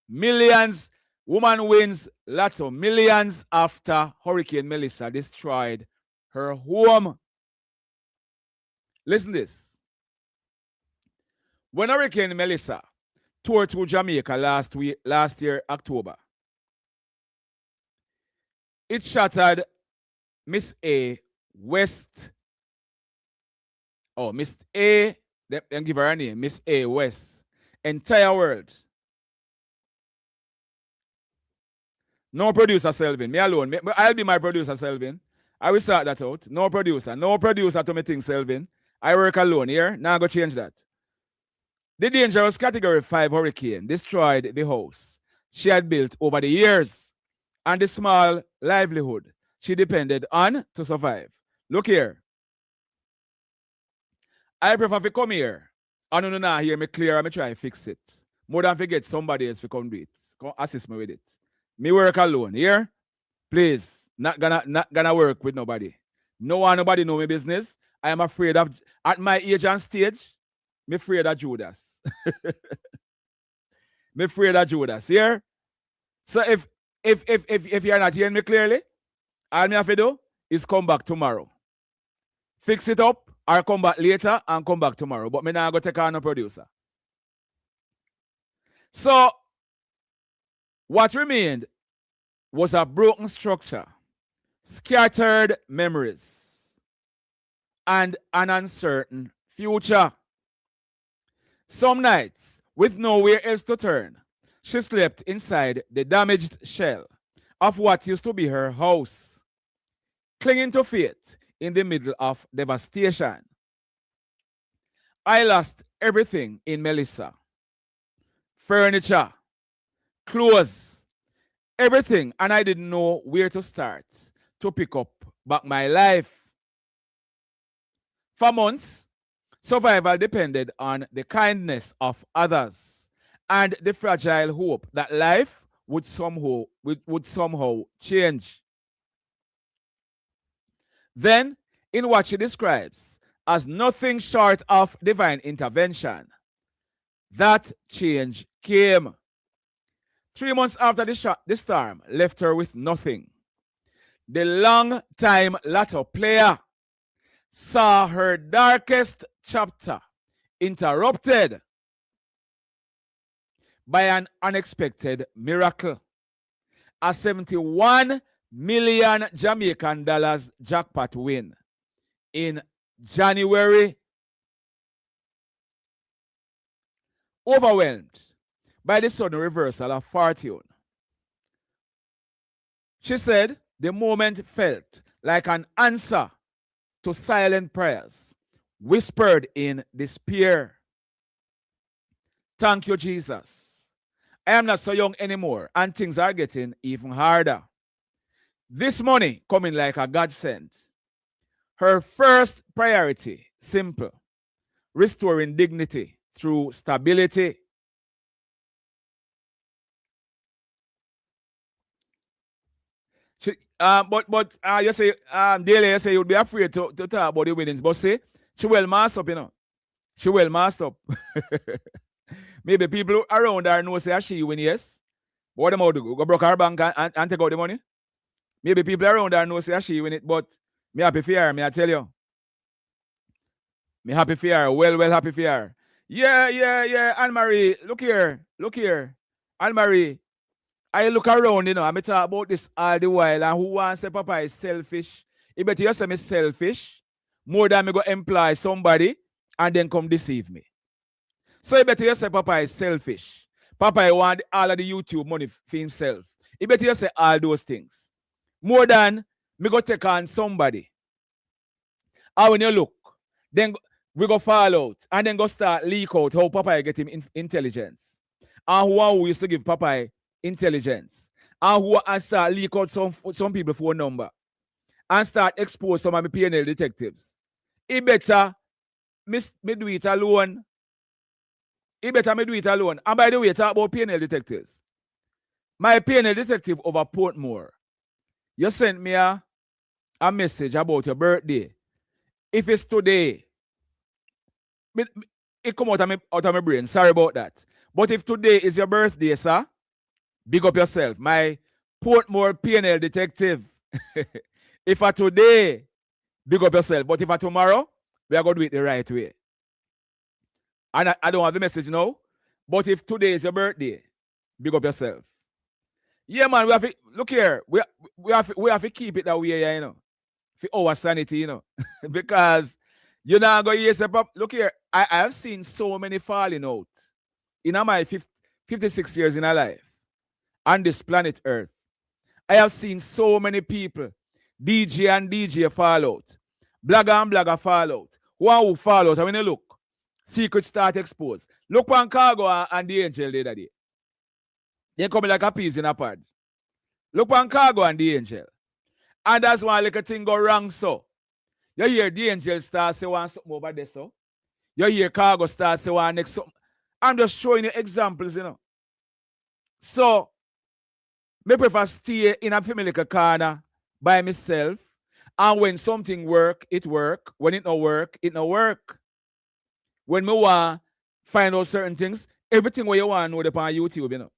Millions. Woman wins lotto. Millions after Hurricane Melissa destroyed her home. Listen to this. When Hurricane Melissa toured through Jamaica last year, October, it shattered Miss A West. Oh, Miss A, then give her a name, Miss A West. Entire world. No producer, Selvin. Me alone. I'll be my producer, Selvin. I will sort that out. No producer. No producer to me think, Selvin. I work alone here. Now I go change that. The dangerous Category 5 hurricane destroyed the house she had built over the years and the small livelihood she depended on to survive. Look here. I prefer to come here and you not hear me clear and me try to fix it. More than forget somebody else to come do it. Come assist me with it. Me work alone. Here? Please. Not gonna work with nobody. Nobody know my business. I am afraid of, at my age and stage, me afraid of Judas. Me afraid of Judas. Here? So if you're not hearing me clearly, all me have to do is come back tomorrow. Fix it up or come back later and come back tomorrow. But me now go take on a producer. So what remained was a broken structure, scattered memories, and an uncertain future. Some nights, with nowhere else to turn, she slept inside the damaged shell of what used to be her house, clinging to fate in the middle of devastation. I lost everything in Melissa. Furniture, clothes, everything, and I didn't know where to start to pick up back my life. For months, survival depended on the kindness of others and the fragile hope that life would somehow change. Then, in what she describes as nothing short of divine intervention, that change came. 3 months after the storm left her with nothing, the long-time lotto player saw her darkest chapter interrupted by an unexpected miracle. A 71 million Jamaican dollars jackpot win in January. Overwhelmed by the sudden reversal of fortune, she said the moment felt like an answer to silent prayers whispered in despair. Thank you, Jesus. I am not so young anymore, and things are getting even harder. This money coming like a godsend. Her first priority, simple: restoring dignity through stability. You say, daily, you say you'd be afraid to talk about the winnings, but say, she well masked up, you know. She well masked up. Maybe people around her know say she win, yes. But what them out do? Go broke her bank and take out the money? Maybe people around her know say she win it, but me happy for her, me I tell you. Me happy for her, well happy for her. Yeah, Anne-Marie, look here. Anne-Marie, I look around, you know, and I talk about this all the while, and who wants to say Papa is selfish? You better you say me selfish more than me go employ somebody and then come deceive me. So you better you say Papa is selfish. Papa want all of the YouTube money for himself. You better you say all those things. More than me go take on somebody. And when you look, then we go fall out and then go start leak out how Papa get him intelligence. And who used to give Papa intelligence. And who and start leak out some people phone number. And start expose some of my PNL detectives. It better me do it alone. It better me do it alone. And by the way, talk about PNL detectives. My PNL detective over Portmore, you sent me a message about your birthday. If it's today, it come out of my brain. Sorry about that. But if today is your birthday, sir, big up yourself. My Portmore PNL detective. If for today, big up yourself. But if for tomorrow, we are going to do it the right way. And I don't have the message now. But if today is your birthday, big up yourself. Yeah, man, we have to, look here. We have to keep it that way, you know. For our sanity, you know. Because you're not going to hear step up. Look here, I have seen so many falling out in my 56 years in our life on this planet Earth. I have seen so many people, DJ and DJ fall out, blogger and blogger fall out. Who fall out? And when you look, secret start exposed. Look on Cargo and the Angel the other day. They come like a piece in a pod. Look on Cargo and the Angel. And that's why like a thing go wrong so. You hear the Angel start say one something over there so. You hear Cargo start say one next something. I'm just showing you examples, you know. So, me prefer stay in a family corner by myself. And when something work, it work. When it no work, it no work. When me want find out certain things, everything what you want know upon YouTube, you know.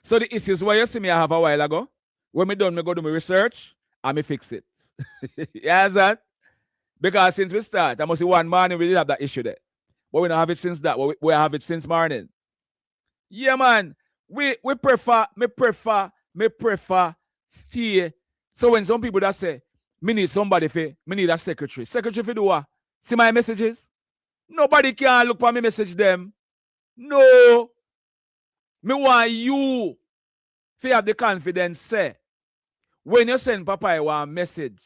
So the issues where you see me I have a while ago, when me done, me go do my research and me fix it. Yes, that? Because since we start, I must say one morning we did have that issue there. But we don't have it since that. We have it since morning. Yeah, man. Me prefer stay. So when some people that say, me need somebody me need a secretary. Secretary for do what? See my messages? Nobody can look for me message them. No. Me want you to have the confidence say, when you send Papa one message,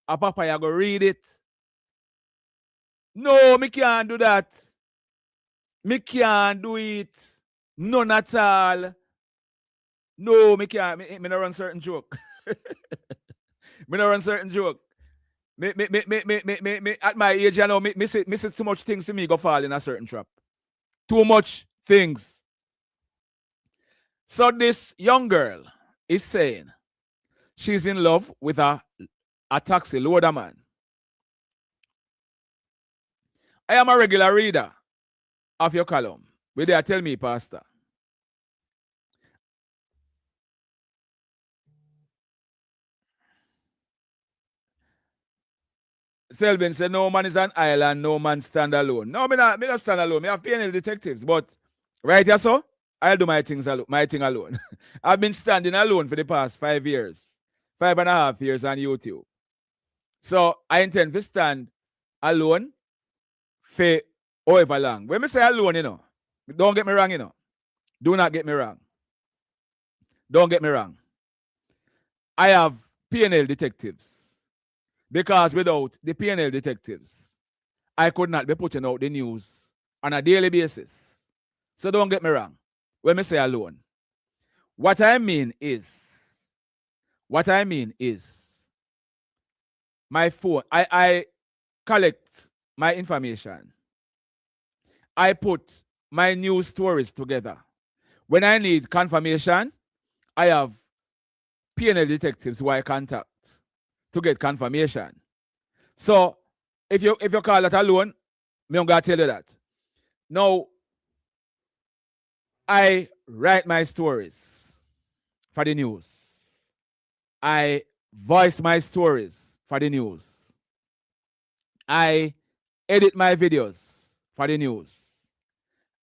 a Papa you go read it. No, me can't do that. Me can't do it. None at all. No, me can't. Me not run certain joke. Me not run certain joke. Me at my age, you know, me say too much things to me go fall in a certain trap. Too much things. So this young girl is saying she's in love with a taxi loader man. I am a regular reader of your column. Where they tell me, Pastor. Selvin said, no man is an island, no man stand alone. No, me not stand alone. Me have PNL detectives, but right here, so I'll do my thing alone. I've been standing alone for the past 5 years, 5.5 years on YouTube. So I intend to stand alone for however long. When I say alone, you know, don't get me wrong, you know. Do not get me wrong. Don't get me wrong. I have PNL detectives. Because without the PNL detectives, I could not be putting out the news on a daily basis. So don't get me wrong. When I say alone, what I mean is my phone, I collect my information. I put my news stories together. When I need confirmation, I have PNL detectives who I contact to get confirmation. So if you call that alone, I'm gonna tell you that. Now, I write my stories for the news. I voice my stories for the news. I edit my videos for the news.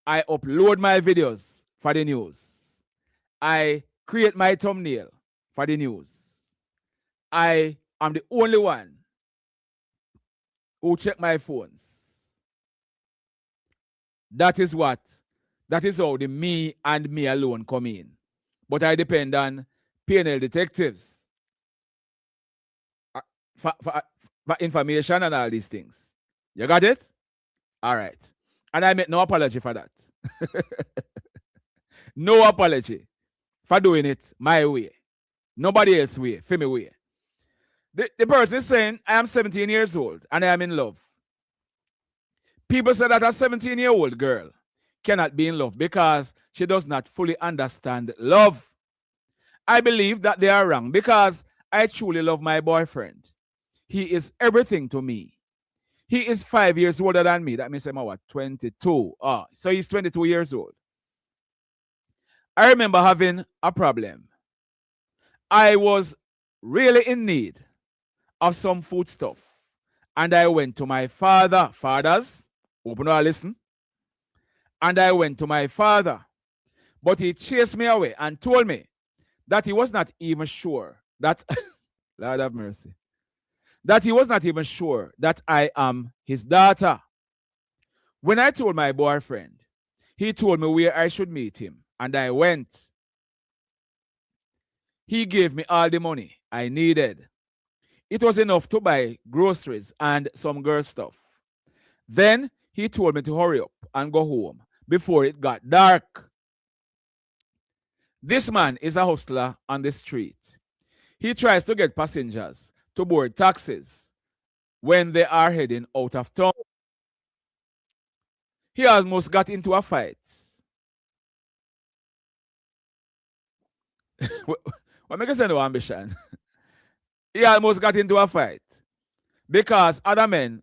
I upload my videos for the news. I create my thumbnail for the news. I am the only one who check my phones. That is how the me and me alone come in. But I depend on PNL detectives for information and all these things. You got it? All right. And I make no apology for that. No apology for doing it my way. Nobody else's way, for me way. The person is saying, I am 17 years old and I am in love. People say that a 17-year-old girl cannot be in love because she does not fully understand love. I believe that they are wrong because I truly love my boyfriend. He is everything to me. He is 5 years older than me. That means I'm what, 22. So he's 22 years old. I remember having a problem. I was really in need of some food stuff. And I went to my fathers, open or listen. And I went to my father. But he chased me away and told me that he was not even sure that, Lord have mercy, that he was not even sure that I am his daughter. When I told my boyfriend, he told me where I should meet him. And I went. He gave me all the money I needed. It was enough to buy groceries and some girl stuff. Then he told me to hurry up and go home before it got dark. This man is a hustler on the street. He tries to get passengers to board taxis when they are heading out of town. He almost got into a fight. What makes sense no ambition? He almost got into a fight because other men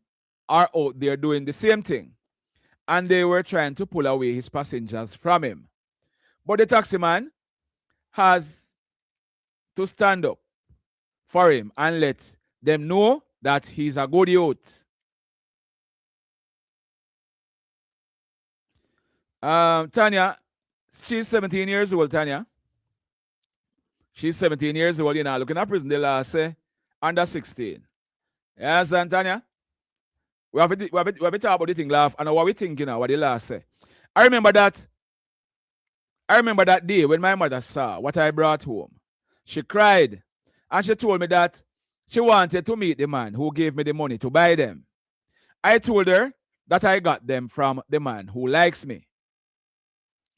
are out there doing the same thing and they were trying to pull away his passengers from him. But the taxi man has to stand up for him and let them know that he's a good youth. Tanya, she's 17 years old, Tanya. She's 17 years old, you know, looking at prison, the law say, under 16. Yes, and Tanya? We have to talk about the thing, laugh, and what we think, you know, what the law say. I remember that day when my mother saw what I brought home. She cried, and she told me that she wanted to meet the man who gave me the money to buy them. I told her that I got them from the man who likes me.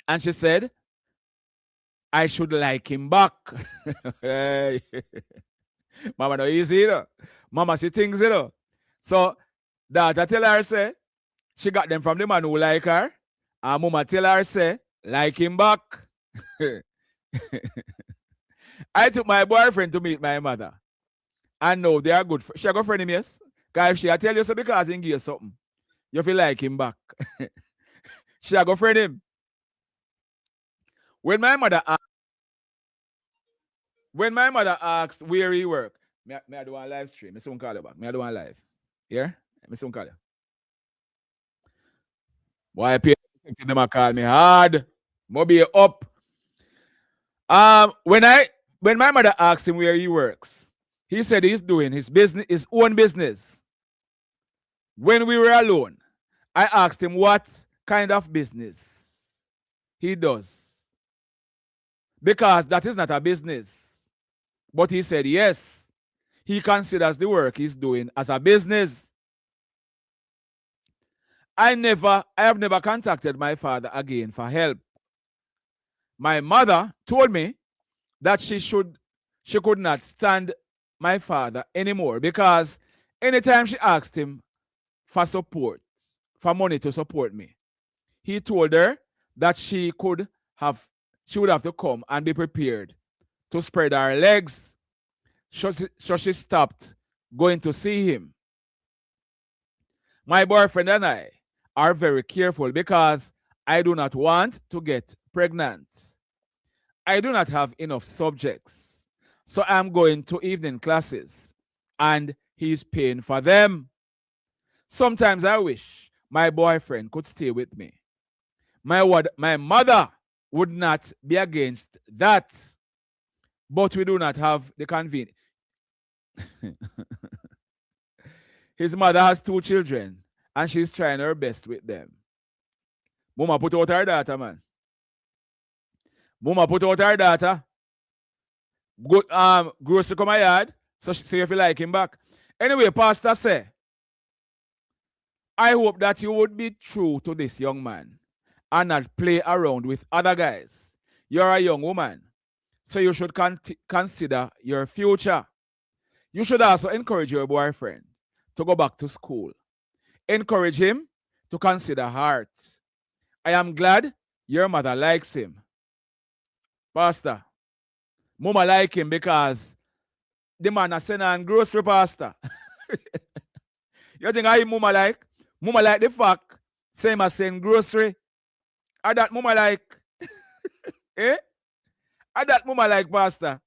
And she said, I should like him back. Hey. Mama no easy, you know. Mama see things, you know. So, daughter tell her, say, she got them from the man who like her. And mama tell her, say, like him back. I took my boyfriend to meet my mother. And no, they are good. She a good friend him, yes? Because if she tell you so because he give you something, you feel like him back. She a good friend him. When my mother asked where he work, me I do a live stream. Me soon call you back. Me I do a live. Yeah? Me soon call you. Boy, them a call me hard. Mobi up. When my mother asked him where he works, he said he's doing his own business. When we were alone, I asked him what kind of business he does. Because that is not a business. But he said yes. He considers the work he's doing as a business. I have never contacted my father again for help. My mother told me that she could not stand my father anymore because anytime she asked him for support, for money to support me, he told her that she would have to come and be prepared to spread her legs. So she stopped going to see him. My boyfriend and I are very careful because I do not want to get pregnant. I do not have enough subjects. So I'm going to evening classes and he's paying for them. Sometimes I wish my boyfriend could stay with me. My mother would not be against that, but we do not have the convenience. His mother has 2 children and she's trying her best with them. Mama put out her data, man. Mama put out her data. Go, grocery come my yard. So see if you like him back. Anyway, Pastor say, I hope that you would be true to this young man and not play around with other guys. You're a young woman, so you should consider your future. You should also encourage your boyfriend to go back to school. Encourage him to consider heart. I am glad your mother likes him. Pastor, Mama like him because the man has sent on grocery, Pastor. You think I Mama like? Mama like the fact same as send grocery. Or that Mama like? Eh? Or that Mama like, Pastor?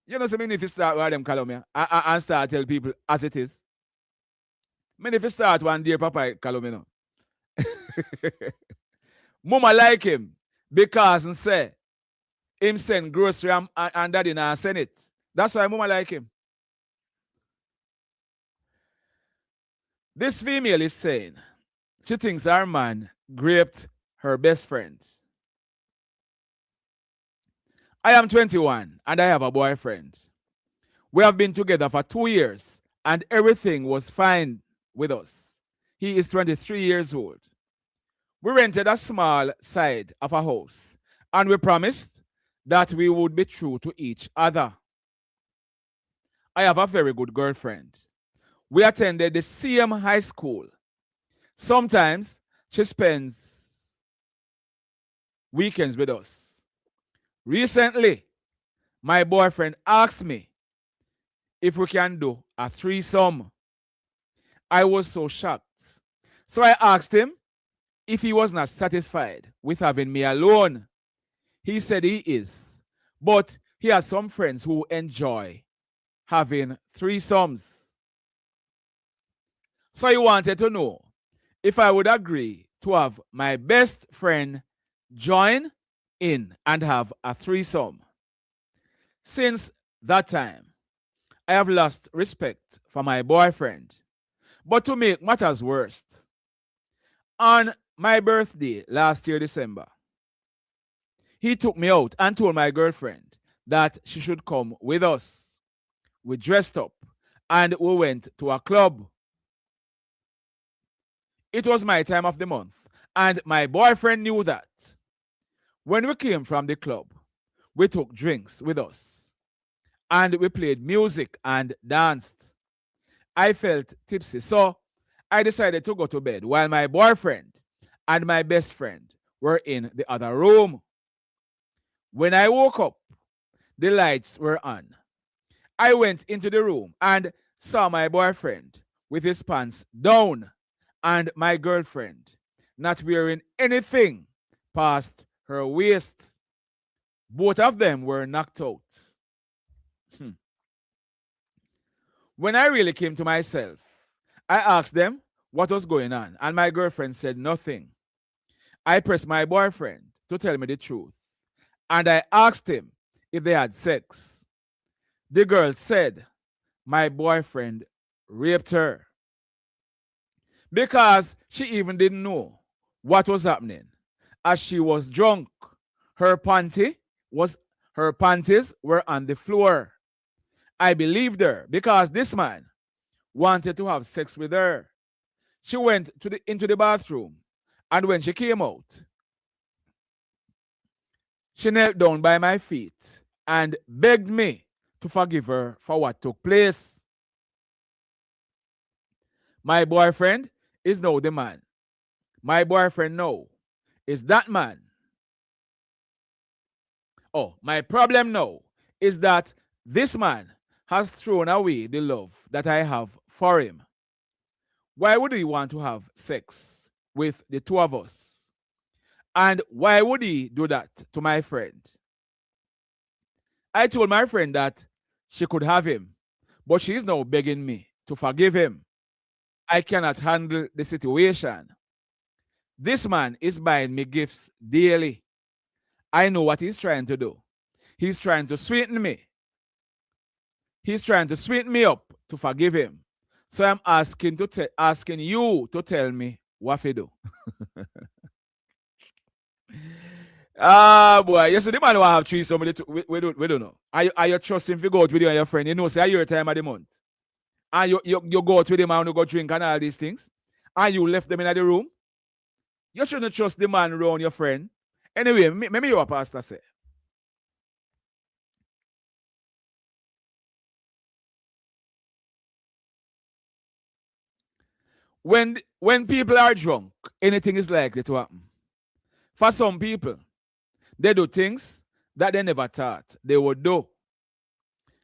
You know, so many if you start with them column here and start tell people as it is. Many if you start one dear Papa column, you know. Mama like him because and say him send grocery and daddy now send it. That's why Mama like him. This female is saying she thinks her man raped her best friend. I am 21 and I have a boyfriend. We have been together for 2 years and everything was fine with us. He is 23 years old. We rented a small side of a house and we promised that we would be true to each other. I have a very good girlfriend. We attended the same high school. Sometimes she spends weekends with us. Recently, my boyfriend asked me if we can do a threesome. I was so shocked. So I asked him if he was not satisfied with having me alone. He said he is, but he has some friends who enjoy having threesomes. So he wanted to know if I would agree to have my best friend join in and have a threesome. Since that time, I have lost respect for my boyfriend. But to make matters worse, on my birthday last year, December, he took me out and told my girlfriend that she should come with us. We dressed up and we went to a club. It was my time of the month and my boyfriend knew that. When we came from the club, we took drinks with us and we played music and danced. I felt tipsy, so I decided to go to bed while my boyfriend and my best friend were in the other room. When I woke up, the lights were on. I went into the room and saw my boyfriend with his pants down and my girlfriend not wearing anything past her waist. Both of them were knocked out. When I really came to myself, I asked them what was going on, and my girlfriend said nothing. I pressed my boyfriend to tell me the truth, and I asked him if they had sex. The girl said my boyfriend raped her because she even didn't know what was happening. As she was drunk, her panties were on the floor. I believed her because this man wanted to have sex with her. She went into the bathroom, and when she came out, she knelt down by my feet and begged me to forgive her for what took place. My boyfriend is now the man. My boyfriend now is that man. Oh, my problem now is that this man has thrown away the love that I have for him. Why would he want to have sex with the two of us? And why would he do that to my friend? I told my friend that she could have him, but she is now begging me to forgive him. I cannot handle the situation. This man is buying me gifts daily. I know what he's trying to do. He's trying to sweeten me. He's trying to sweeten me up to forgive him. So I'm asking you to tell me what to do. Ah, boy. You see, the man who have three somebody we don't know. Are you trusting if you go out with you and your friend? You know, say your time of the month. And you go out with him and you go drink and all these things. And you left them in the room. You shouldn't trust the man around your friend. Anyway, maybe your pastor say. When people are drunk, anything is likely to happen. For some people, they do things that they never thought they would do.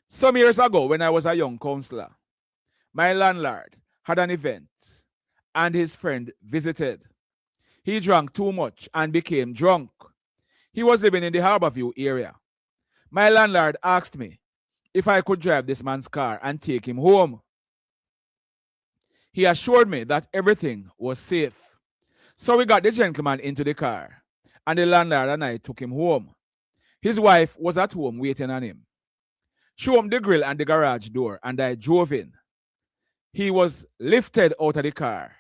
Some years ago, when I was a young counselor, my landlord had an event and his friend visited. He drank too much and became drunk. He was living in the Harborview area. My landlord asked me if I could drive this man's car and take him home. He assured me that everything was safe. So we got the gentleman into the car, and the landlord and I took him home. His wife was at home waiting on him. She opened the grill and the garage door, and I drove in. He was lifted out of the car.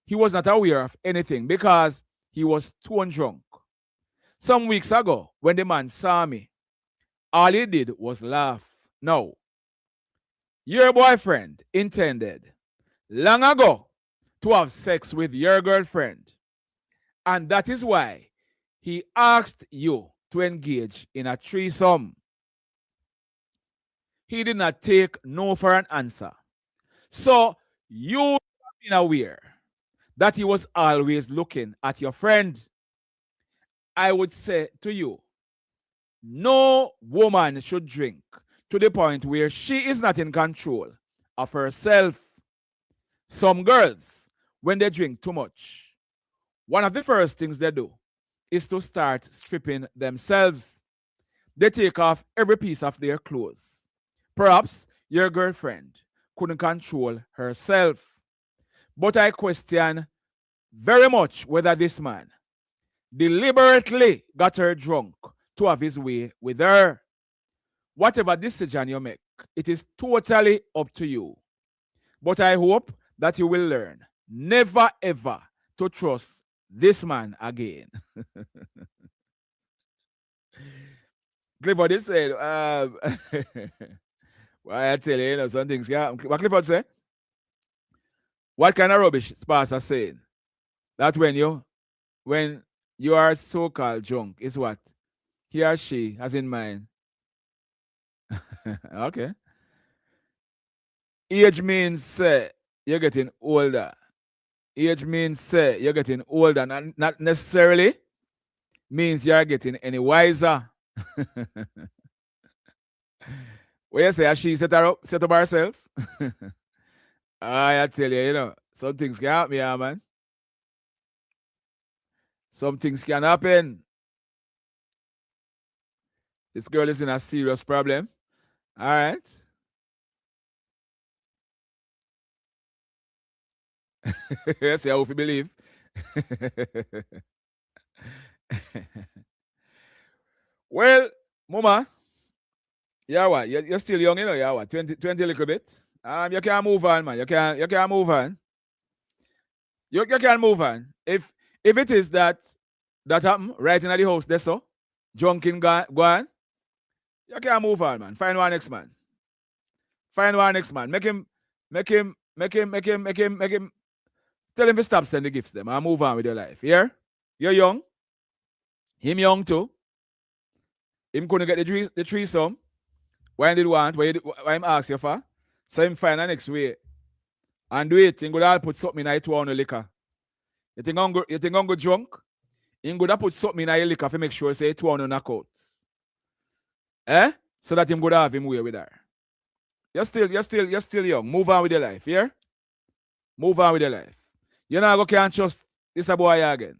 He was not aware of anything because he was stone drunk. Some weeks ago, when the man saw me, all he did was laugh. Now, your boyfriend intended long ago to have sex with your girlfriend, and that is why he asked you to engage in a threesome. He did not take no for an answer. So you have been aware that he was always looking at your friend. I would say to you, no woman should drink to the point where she is not in control of herself. Some girls, when they drink too much, one of the first things they do is to start stripping themselves. They take off every piece of their clothes. Perhaps your girlfriend couldn't control herself. But I question very much whether this man deliberately got her drunk to have his way with her. Whatever decision you make, it is totally up to you. But I hope that you will learn never ever to trust this man again. Clifford said, well, I tell you, some things. Yeah, what Clifford say? What kind of rubbish is Pastor saying? That when you are so-called drunk, is what he or she has in mind. Okay. Age means you're getting older. Age means you're getting older, not necessarily means you're getting any wiser. What you say, she set up herself? I tell you, some things can happen, yeah, man. Some things can happen. This girl is in a serious problem. All right. Yes, I hope you believe. Well, Mama, yeah, what? You're still young, yeah, what? 20 a little bit. You can't move on, man. You can't move on. You can't move on. If it is that happen right in the house, that's so, drunken go on, you can't move on, man. Find one next man. Find one next man. Make him. Tell him to stop sending gifts them and move on with your life. Yeah? You're young. Him young too. Him couldn't get the threesome. Why did want? Why him ask you for? So him find the next way. And do it. Him go to put something in 200 liquor. You think I'm go drunk? Him go to put something in your liquor to make sure say 200 knockouts. So that him go to have him way with her. You're still young. Move on with your life, yeah? Move on with your life. You're not can't trust this a boy again.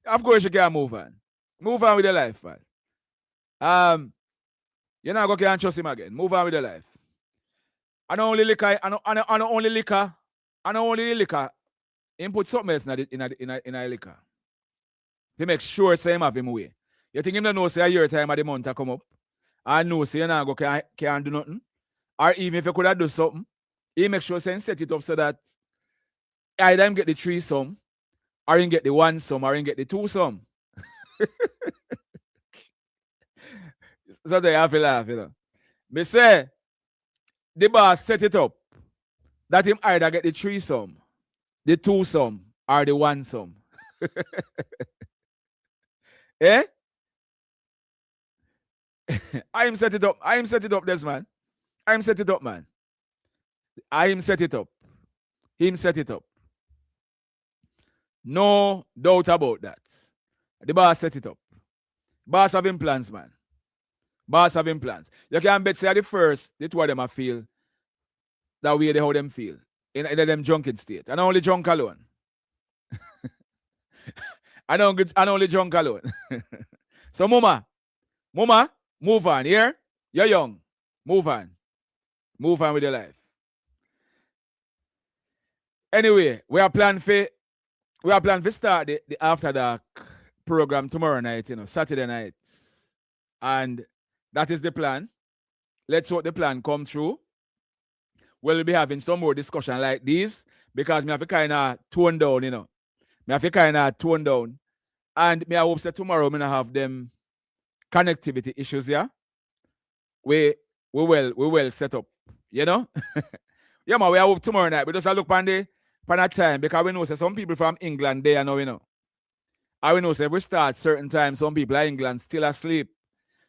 Of course you can't move on. Move on with your life, man. You're not can't trust him again. Move on with your life. I don't only liquor. Him put something else in a liquor. He make sure say him have him way. You think him don't know say a year time of the month to come up? I know say you not can't do nothing. Or even if you could have do something, he make sure say set it up so that either him get the threesome or you get the one sum, or you get the two sum. So they have to laugh, you know. Me say, the boss set it up that him either get the three sum, the two sum, or the one sum. Eh? I am set it up. I am set it up, this man. I am set it up, man. I am set it up. Him set it up. No doubt about that. The boss set it up. Boss having plans, man. Boss having plans. You can bet say the first, the two of them I feel that way they how them feel. In them drunken state. And only drunk alone. I only drunk alone. So mama, move on, here. You're young. Move on. Move on with your life. Anyway, we are planning for start the After Dark program tomorrow night, you know, Saturday night. And that is the plan. Let's hope the plan come true. We'll be having some more discussion like these because me have to kind of tone down, you know. Me have to kind of tone down. And me I hope that tomorrow me not have them connectivity issues here. We will set up, you know. Yeah, man, we hope tomorrow night. We just look on the time because we know that some people from England they are now, you know. And we know that we start certain time, some people in England still asleep.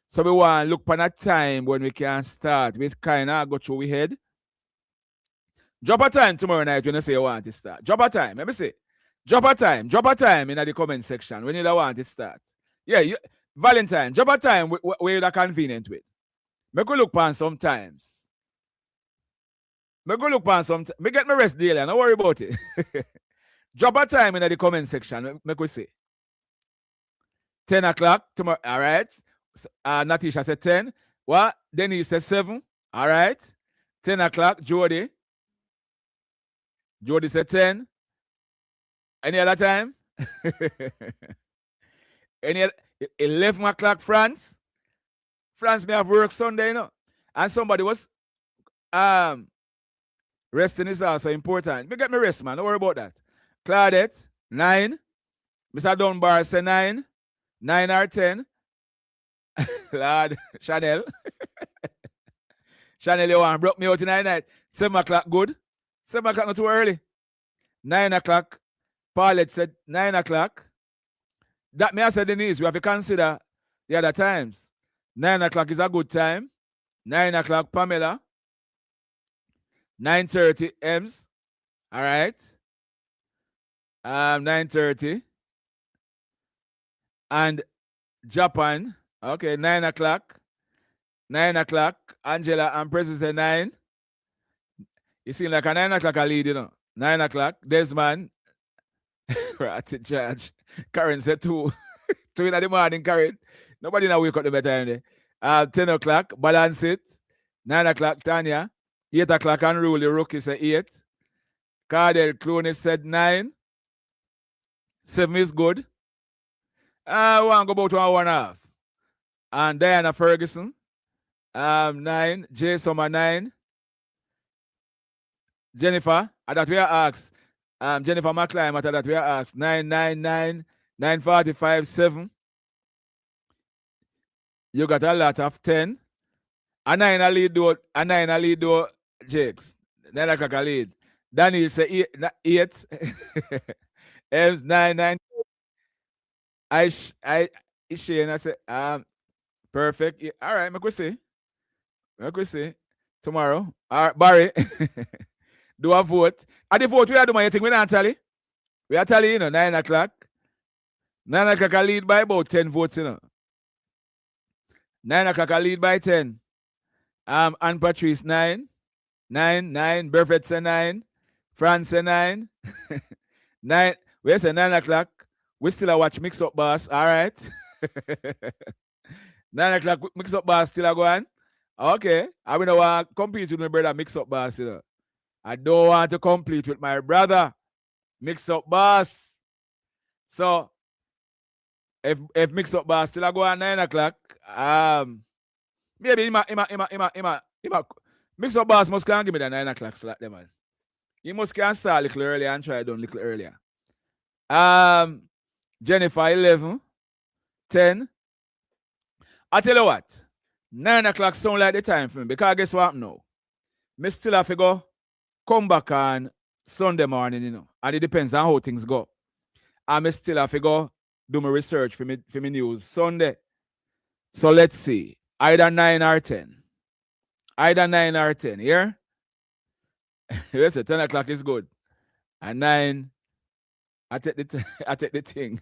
So we want to look on a time when we can start. We kind of go through we head. Drop a time tomorrow night when you say you want to start. Drop a time. Let me see. Drop a time in the comment section when you don't want to start. Yeah, Valentine, drop a time where you're convenient with. Me go look on sometimes. Me get my rest daily. Don't worry about it. Drop a time in the comment section. Make we say 10 o'clock tomorrow. All right. Natisha said 10. What? Denise said 7. All right. 10 o'clock. Jody said 10. Any other time? Any 11 o'clock, France may have work Sunday, you know. And somebody was resting is also important. Me get me rest, man. Don't worry about that. Claudette, 9. Mr. Dunbar say 9. 9 or 10. Lord, Chanel. Chanel, you want broke me out tonight night. 7 o'clock, good. 7 o'clock not too early. 9 o'clock. Paulette said 9 o'clock. That me I said Denise, we have to consider the other times. 9 o'clock is a good time. 9 o'clock, Pamela. 9:30, Ems. All right. 9:30. And Japan. Okay, 9 o'clock. 9 o'clock. Angela and Prezi say 9. You seem like a 9 o'clock a lead, you know. 9 o'clock. Desmond. Right in charge. Karen said 2. 2 in the morning, Karen. Nobody now wake up the better time. 10 o'clock. Balance it. 9 o'clock, Tanya. 8 o'clock, Unruly Rookie said 8. Cardell Clooney said 9. 7 is good. I want to go about 1.5. And Diana Ferguson. 9. Jay Summer 9. Jennifer, that we are asked. Jennifer McClymont, that we are asked. 999, 945, 7. You got a lot of 10. A 9 a lead though, Jakes. 9 o'clock a lead. Daniel say 8. Ems 9. I Shane, I say perfect. Yeah. All right, make we see. Tomorrow. All right, Barry. Do a vote. At the vote, we are doing, you think we don't tally? We are tally, you know, 9 o'clock. 9 o'clock I lead by about 10 votes, you know. 9 o'clock I lead by 10. Anne Patrice 9. 9. Buffett say 9. France say 9. 9. We say 9 o'clock. We still watch Mix Up Boss. All right. 9 o'clock Mix Up Boss still go on. Okay. I don't want to compete with my brother Mix Up Boss, you know. I don't want to compete with my brother Mix Up Boss. So if Mix Up Boss still go on 9 o'clock, maybe Mix Up Boss must can give me the 9 o'clock slot there, man. He must can start a little earlier and try it done a little earlier. Jennifer 11, 10. I tell you what, 9 o'clock sound like the time for me because guess what now? Me still have to go come back on Sunday morning, you know, and it depends on how things go. And me still have to go do my research for me news Sunday. So let's see, either 9 or 10. Either 9 or 10, yeah? Yes, 10 o'clock is good. And 9, I take the thing.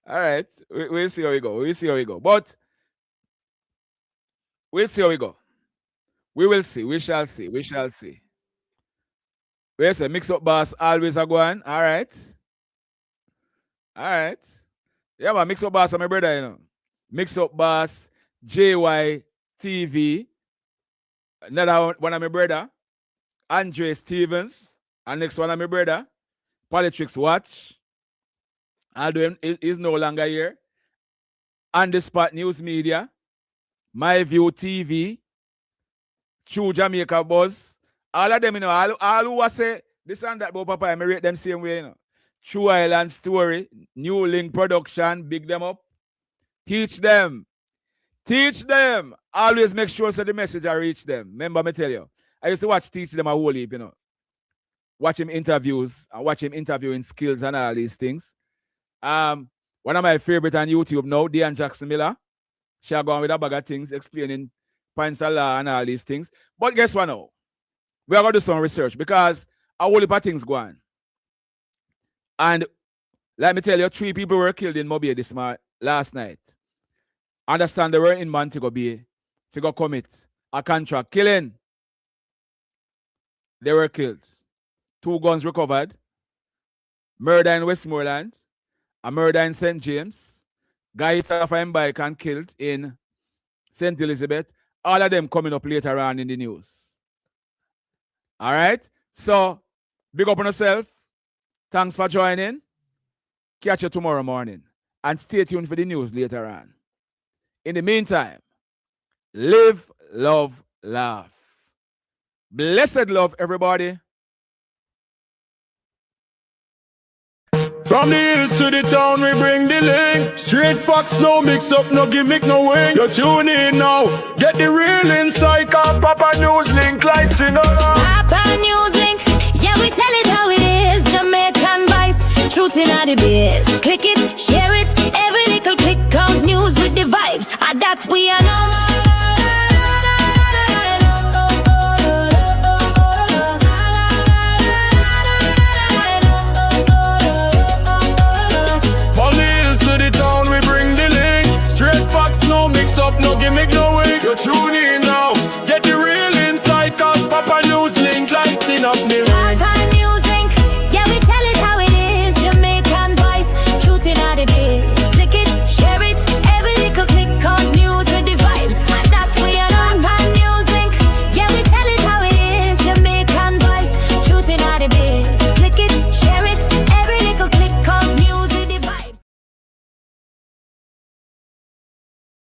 All right, we'll see how we go. We'll see how we go. But we'll see how we go. We will see. We shall see. We shall see. Where's a mix up boss always a go on? All right. All right. Yeah, man, mix up boss, my brother, you know. Mix up boss, JY TV. Another one of my brother, Andre Stevens. And next one of my brother, Politics Watch. Although he's no longer here. On the Spot News Media, My View TV, True Jamaica Buzz. All of them, you know, all who say this and that about Papa, I rate them same way, you know. True Island Story, New Link Production, big them up. Teach them. Teach them. Always make sure so the message I reach them. Remember me tell you, I used to watch Teach Them a whole heap, you know. Watch him interviews and watch him interviewing skills and all these things. One of my favorite on YouTube now, Diane Jackson Miller. She are going with a bag of things, explaining points of law and all these things. But guess what now? We are going to do some research because a whole heap of things go on. And let me tell you, 3 people were killed in Mobile last night. Understand they were in Montego Bay. Figure commit a contract killing. They were killed. 2 guns recovered. Murder in Westmoreland. A murder in St. James. Guy hit off a bike and killed in St. Elizabeth. All of them coming up later on in the news. All right? So, big up on yourself. Thanks for joining. Catch you tomorrow morning. And stay tuned for the news later on. In the meantime, live, love, laugh. Blessed love, everybody. From the hills to the town, we bring the link. Straight facts, no mix up, no gimmick, no wing. You tune in now, get the real insight. Cause Papa News Link lights in Papa News Link, yeah, we tell it how it is. Jamaican vice, truth in all the biz. Click it, share it, every little click count news with the vibes. And that we announce. No gimmick, no way. You tune in now.